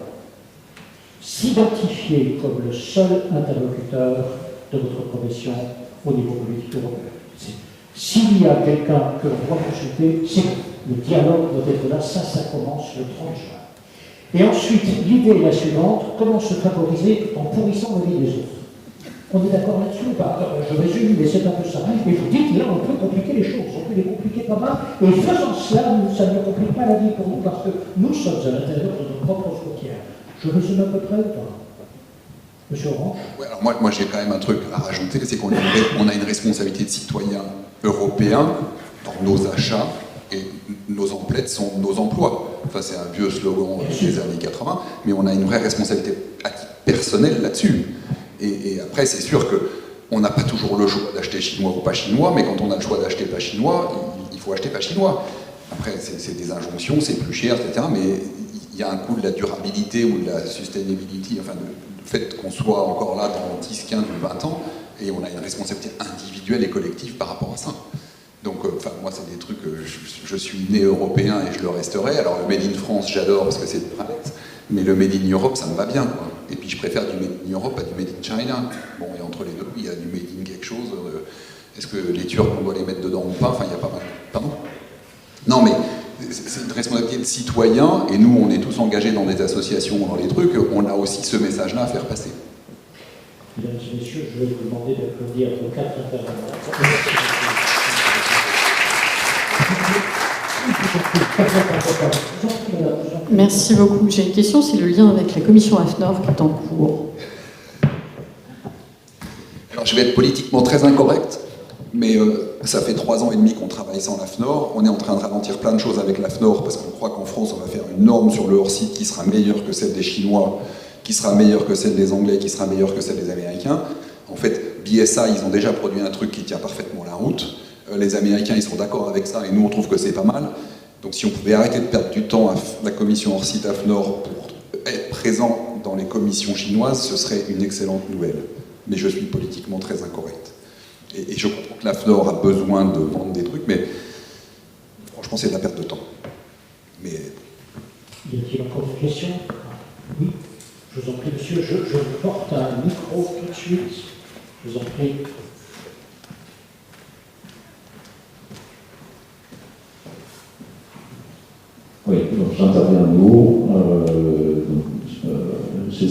s'identifier comme le seul interlocuteur de votre profession au niveau politique européen. S'il y a quelqu'un que l'on doit consulter, c'est le dialogue doit être là, ça commence le 30 juin. Et ensuite, l'idée est la suivante, comment se favoriser en pourrissant la vie des autres. On est d'accord là-dessus ou pas? Je résume, mais c'est un peu ça. Et vous dites, là, on peut compliquer les choses, on peut les compliquer pas mal, et faisant cela, ça ne complique pas la vie pour nous, parce que nous sommes à l'intérieur de nos propres frontières. Je résume à peu près ou pas? Monsieur Orange? Ouais, alors moi j'ai quand même un truc à rajouter, c'est qu'on a une responsabilité de citoyen européen dans nos achats, et nos emplettes sont nos emplois. Enfin, c'est un vieux slogan des années 80, mais on a une vraie responsabilité personnelle là-dessus. Et après, c'est sûr qu'on n'a pas toujours le choix d'acheter chinois ou pas chinois, mais quand on a le choix d'acheter pas chinois, il faut acheter pas chinois. Après, c'est des injonctions, c'est plus cher, etc. Mais il y a un coût de la durabilité ou de la sustainability, enfin, du fait qu'on soit encore là dans 10, 15 ou 20 ans, et on a une responsabilité individuelle et collective par rapport à ça. Donc, moi, c'est des trucs, je suis né européen et je le resterai. Alors, le Made in France, j'adore parce que c'est de Pranex, mais le Made in Europe, ça me va bien, quoi. Et puis, je préfère du Made in Europe à du Made in China. Bon, et entre les deux, il y a du Made in quelque chose. Est-ce que les Turcs, on doit les mettre dedans ou pas? Enfin, il y a pas mal. Pardon? Non, mais c'est une responsabilité de citoyen, et nous, on est tous engagés dans des associations, dans les trucs, on a aussi ce message-là à faire passer. Mesdames et messieurs, je vais vous demander d'applaudir vos 4 intervenants. Merci beaucoup. J'ai une question, c'est le lien avec la commission AFNOR qui est en cours. Alors je vais être politiquement très incorrect, mais ça fait 3 ans et demi qu'on travaille sans l'AFNOR. On est en train de ralentir plein de choses avec l'AFNOR parce qu'on croit qu'en France, on va faire une norme sur le hors-site qui sera meilleure que celle des Chinois, qui sera meilleure que celle des Anglais, qui sera meilleure que celle des Américains. En fait, BSA, ils ont déjà produit un truc qui tient parfaitement la route. Les Américains, ils sont d'accord avec ça, et nous, on trouve que c'est pas mal. Donc si on pouvait arrêter de perdre du temps à la commission hors-site AFNOR pour être présent dans les commissions chinoises, ce serait une excellente nouvelle. Mais je suis politiquement très incorrect. Et je comprends que l'AFNOR a besoin de vendre des trucs, mais franchement, c'est de la perte de temps. Mais... Y a-t-il encore une question? Oui, je vous en prie, monsieur, je vous porte un micro tout de suite. Je vous en prie. Oui, donc j'interviens à nouveau.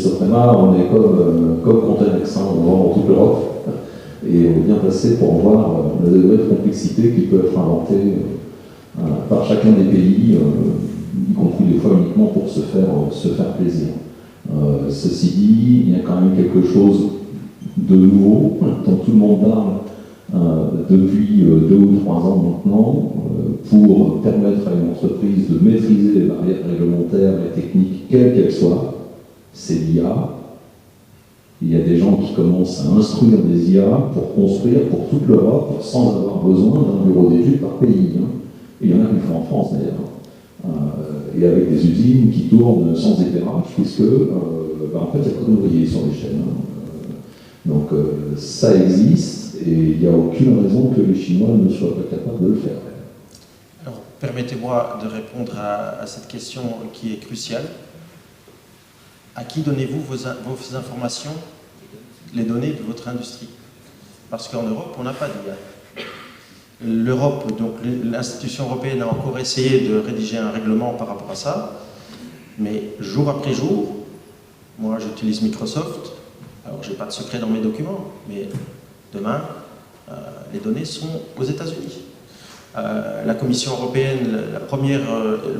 Sofrema, on est comme Contanex, hein, on vend dans toute l'Europe, et on est bien placé pour voir le degré de complexité qui peut être inventé par chacun des pays, y compris des fois uniquement pour se faire plaisir. Ceci dit, il y a quand même quelque chose de nouveau, dont tout le monde parle depuis 2 ou 3 ans maintenant, pour permettre à une entreprise de maîtriser les barrières réglementaires et techniques, quelles qu'elles soient. C'est l'IA. Il y a des gens qui commencent à instruire des IA pour construire pour toute l'Europe sans avoir besoin d'un bureau d'études par pays. Et il y en a qui le font en France d'ailleurs. Et avec des usines qui tournent sans éclairage, puisque en fait il n'y a pas d'ouvriers sur les chaînes. Donc ça existe et il n'y a aucune raison que les Chinois ne soient pas capables de le faire. Alors permettez-moi de répondre à cette question qui est cruciale. À qui donnez-vous vos informations, les données de votre industrie? Parce qu'en Europe, on n'a pas d'IA. L'Europe, donc l'institution européenne a encore essayé de rédiger un règlement par rapport à ça, mais jour après jour, moi j'utilise Microsoft, alors j'ai pas de secret dans mes documents, mais demain, les données sont aux États-Unis. La Commission européenne, le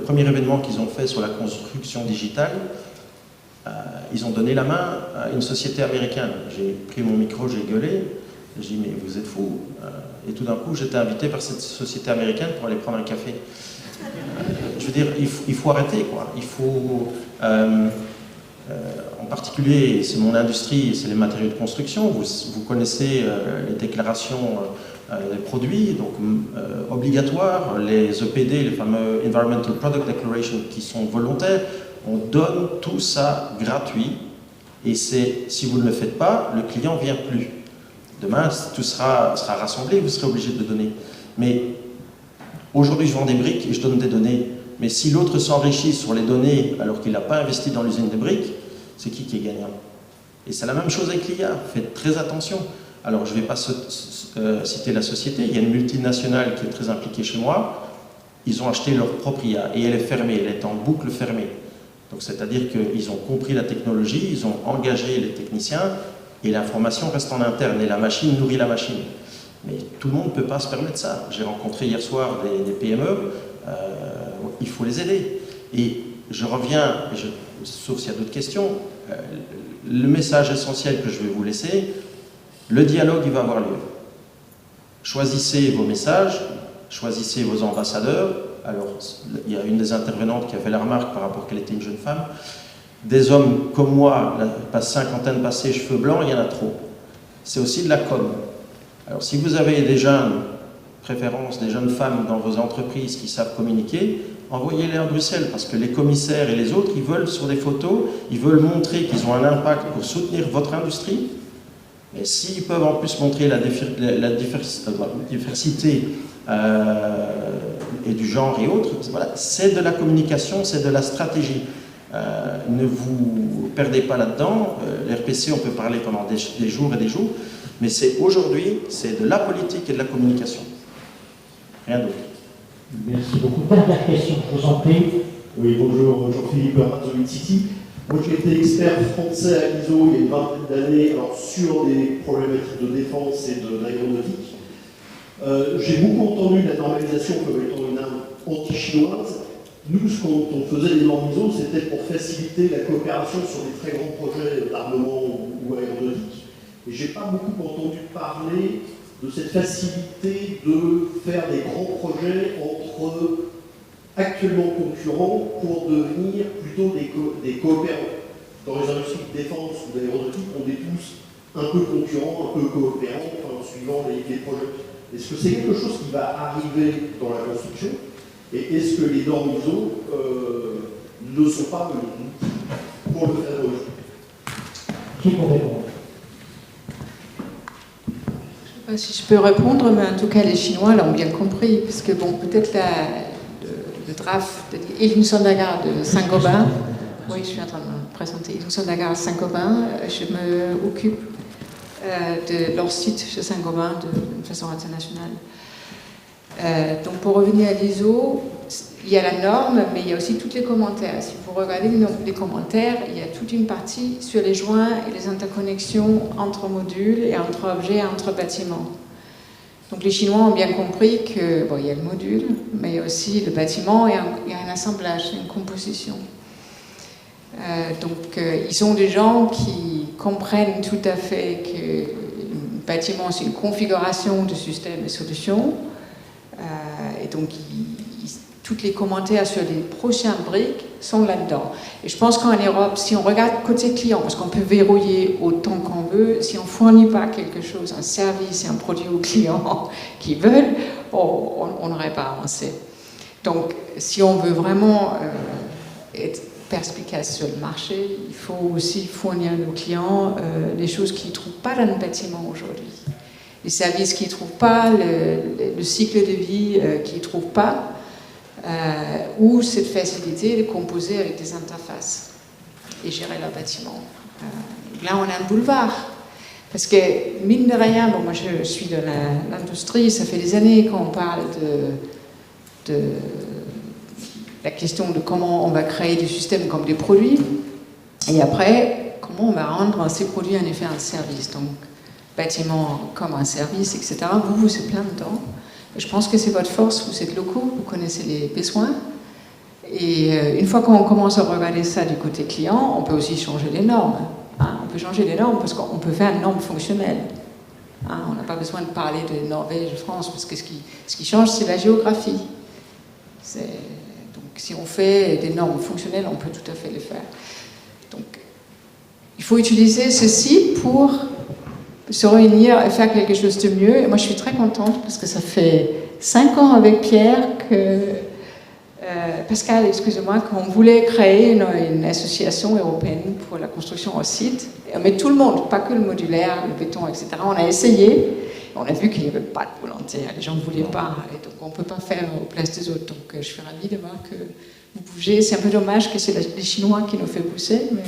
premier événement qu'ils ont fait sur la construction digitale, ils ont donné la main à une société américaine. J'ai pris mon micro, j'ai gueulé, j'ai dit mais vous êtes fous. Et tout d'un coup j'étais invité par cette société américaine pour aller prendre un café. Je veux dire, il faut arrêter quoi. Il faut, en particulier, c'est mon industrie, c'est les matériaux de construction. Vous connaissez les déclarations des produits, donc obligatoires, les EPD, les fameux Environmental Product Declaration, qui sont volontaires. On donne tout ça gratuit et si vous ne le faites pas, le client ne vient plus. Demain, tout sera rassemblé, vous serez obligé de donner. Mais aujourd'hui, je vends des briques et je donne des données. Mais si l'autre s'enrichit sur les données alors qu'il n'a pas investi dans l'usine de briques, c'est qui est gagnant? Et c'est la même chose avec l'IA. Faites très attention. Alors, je ne vais pas citer la société. Il y a une multinationale qui est très impliquée chez moi. Ils ont acheté leur propre IA et elle est fermée. Elle est en boucle fermée. Donc, c'est-à-dire qu'ils ont compris la technologie, ils ont engagé les techniciens et l'information reste en interne et la machine nourrit la machine. Mais tout le monde ne peut pas se permettre ça. J'ai rencontré hier soir des PME, il faut les aider. Et je reviens, sauf s'il y a d'autres questions, le message essentiel que je vais vous laisser, le dialogue il va avoir lieu. Choisissez vos messages, choisissez vos ambassadeurs. Alors, il y a une des intervenantes qui a fait la remarque par rapport qu'elle était une jeune femme. Des hommes comme moi, la cinquantaine passée, cheveux blancs, il y en a trop. C'est aussi de la com. Alors, si vous avez des jeunes, préférence des jeunes femmes dans vos entreprises qui savent communiquer, envoyez-les à Bruxelles, parce que les commissaires et les autres, ils veulent sur des photos, ils veulent montrer qu'ils ont un impact pour soutenir votre industrie. Mais s'ils peuvent en plus montrer la diversité et du genre et autres, voilà, c'est de la communication, c'est de la stratégie. Ne vous perdez pas là-dedans. L'RPC, on peut parler pendant des jours et des jours, mais c'est aujourd'hui, c'est de la politique et de la communication. Rien d'autre. Merci beaucoup. Dernière question, je vous en prie. Oui, bonjour, Jean-Philippe Razzouli City. Moi, j'ai été expert français à l'ISO il y a une vingtaine d'années sur des problématiques de défense et d'aéronautique. J'ai beaucoup entendu la normalisation comme étant une arme anti-chinoise. Nous, quand on faisait les normes ISO, c'était pour faciliter la coopération sur des très grands projets d'armement ou aéronautique. Et j'ai pas beaucoup entendu parler de cette facilité de faire des grands projets entre actuellement concurrents pour devenir plutôt des coopérants. Dans les industries de défense ou d'aéronautique, on est tous un peu concurrents, un peu coopérants, suivant les projets. Est-ce que c'est quelque chose qui va arriver dans la construction? Et est-ce que les normes ISO ne sont pas pour le faire aujourd'hui? Qui peut répondre? Je ne sais pas si je peux répondre, mais en tout cas, les Chinois l'ont bien compris, parce que bon, peut-être le draft de Ilham Sondaga de Saint-Gobain, oui, je suis en train de me présenter, Ilham Sondaga à Saint-Gobain, je me occupe de leur site chez Saint-Gobain de façon internationale. Donc pour revenir à l'ISO, il y a la norme, mais il y a aussi tous les commentaires. Si vous regardez les commentaires, il y a toute une partie sur les joints et les interconnexions entre modules et entre objets et entre bâtiments. Donc les Chinois ont bien compris que, bon, il y a le module, mais il y a aussi le bâtiment et il y a un assemblage, une composition. Ils sont des gens qui comprennent tout à fait que le bâtiment, c'est une configuration de systèmes et solutions. Et donc, tous les commentaires sur les prochaines briques sont là-dedans. Et je pense qu'en Europe, si on regarde côté client, parce qu'on peut verrouiller autant qu'on veut, si on ne fournit pas quelque chose, un service et un produit aux clients qui veulent, on n'aurait pas avancé. Donc, si on veut vraiment être perspicace sur le marché, il faut aussi fournir à nos clients les choses qu'ils ne trouvent pas dans le bâtiment aujourd'hui. Les services qu'ils ne trouvent pas, le cycle de vie qu'ils ne trouvent pas, ou cette facilité de composer avec des interfaces et gérer leur bâtiment. Là, on a un boulevard. Parce que, mine de rien, bon, moi je suis de l'industrie, ça fait des années qu'on parle de la question de comment on va créer des systèmes comme des produits, et après, comment on va rendre ces produits en effet un service. Donc, bâtiment comme un service, etc. Vous êtes plein dedans. Et je pense que c'est votre force, vous êtes locaux, vous connaissez les besoins. Et une fois qu'on commence à regarder ça du côté client, on peut aussi changer les normes. On peut changer les normes parce qu'on peut faire une norme fonctionnelle. On n'a pas besoin de parler de Norvège, de France, parce que ce qui change, c'est la géographie. Donc si on fait des normes fonctionnelles, on peut tout à fait les faire. Donc il faut utiliser ceci pour se réunir et faire quelque chose de mieux. Et moi, je suis très contente parce que ça fait 5 ans avec Pierre que Pascal, excusez-moi, qu'on voulait créer une association européenne pour la construction au site. Mais tout le monde, pas que le modulaire, le béton, etc. On a essayé. On a vu qu'il n'y avait pas de volonté. Les gens ne voulaient pas. Et donc, on ne peut pas faire aux places des autres. Donc, je suis ravie de voir que vous bougez. C'est un peu dommage que c'est les Chinois qui nous fait pousser, mais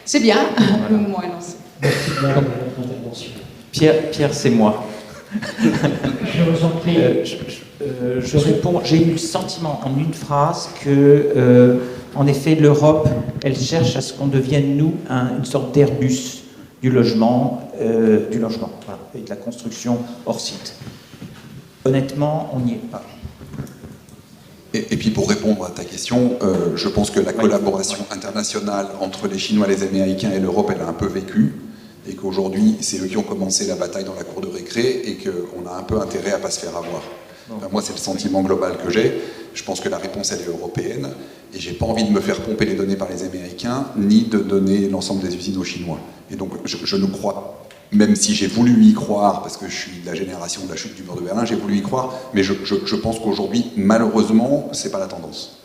c'est bien. Le moment est lancé. Merci de votre intervention. Pierre, c'est moi. Je vous en prie. Je réponds, j'ai eu le sentiment en une phrase que, en effet, l'Europe, elle cherche à ce qu'on devienne, nous, une sorte d'Airbus du logement, voilà, et de la construction hors site. Honnêtement, on n'y est pas. Et puis pour répondre à ta question, je pense que la collaboration internationale entre les Chinois, les Américains et l'Europe, elle a un peu vécu, et qu'aujourd'hui, c'est eux qui ont commencé la bataille dans la cour de récré, et qu'on a un peu intérêt à ne pas se faire avoir. Enfin, moi, c'est le sentiment global que j'ai. Je pense que la réponse, elle est européenne, et j'ai pas envie de me faire pomper les données par les Américains, ni de donner l'ensemble des usines aux Chinois. Et donc, je ne crois, même si j'ai voulu y croire, parce que je suis de la génération de la chute du mur de Berlin, j'ai voulu y croire, mais je pense qu'aujourd'hui, malheureusement, c'est pas la tendance.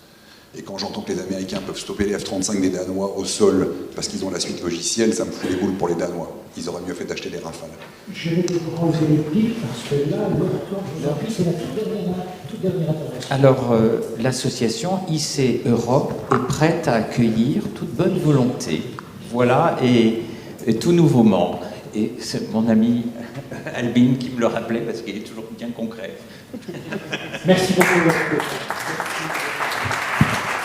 Et quand j'entends que les Américains peuvent stopper les F-35 des Danois au sol parce qu'ils ont la suite logicielle, ça me fout les boules pour les Danois. Ils auraient mieux fait d'acheter des Rafales. Je vais vous enlever les piles parce que là, l'oratoire, je vous en prie, c'est la toute dernière intervention. Alors, l'association IC Europe est prête à accueillir toute bonne volonté. Voilà, et tout nouveau membre. Et c'est mon ami Albin qui me le rappelait parce qu'il est toujours bien concret. Merci beaucoup.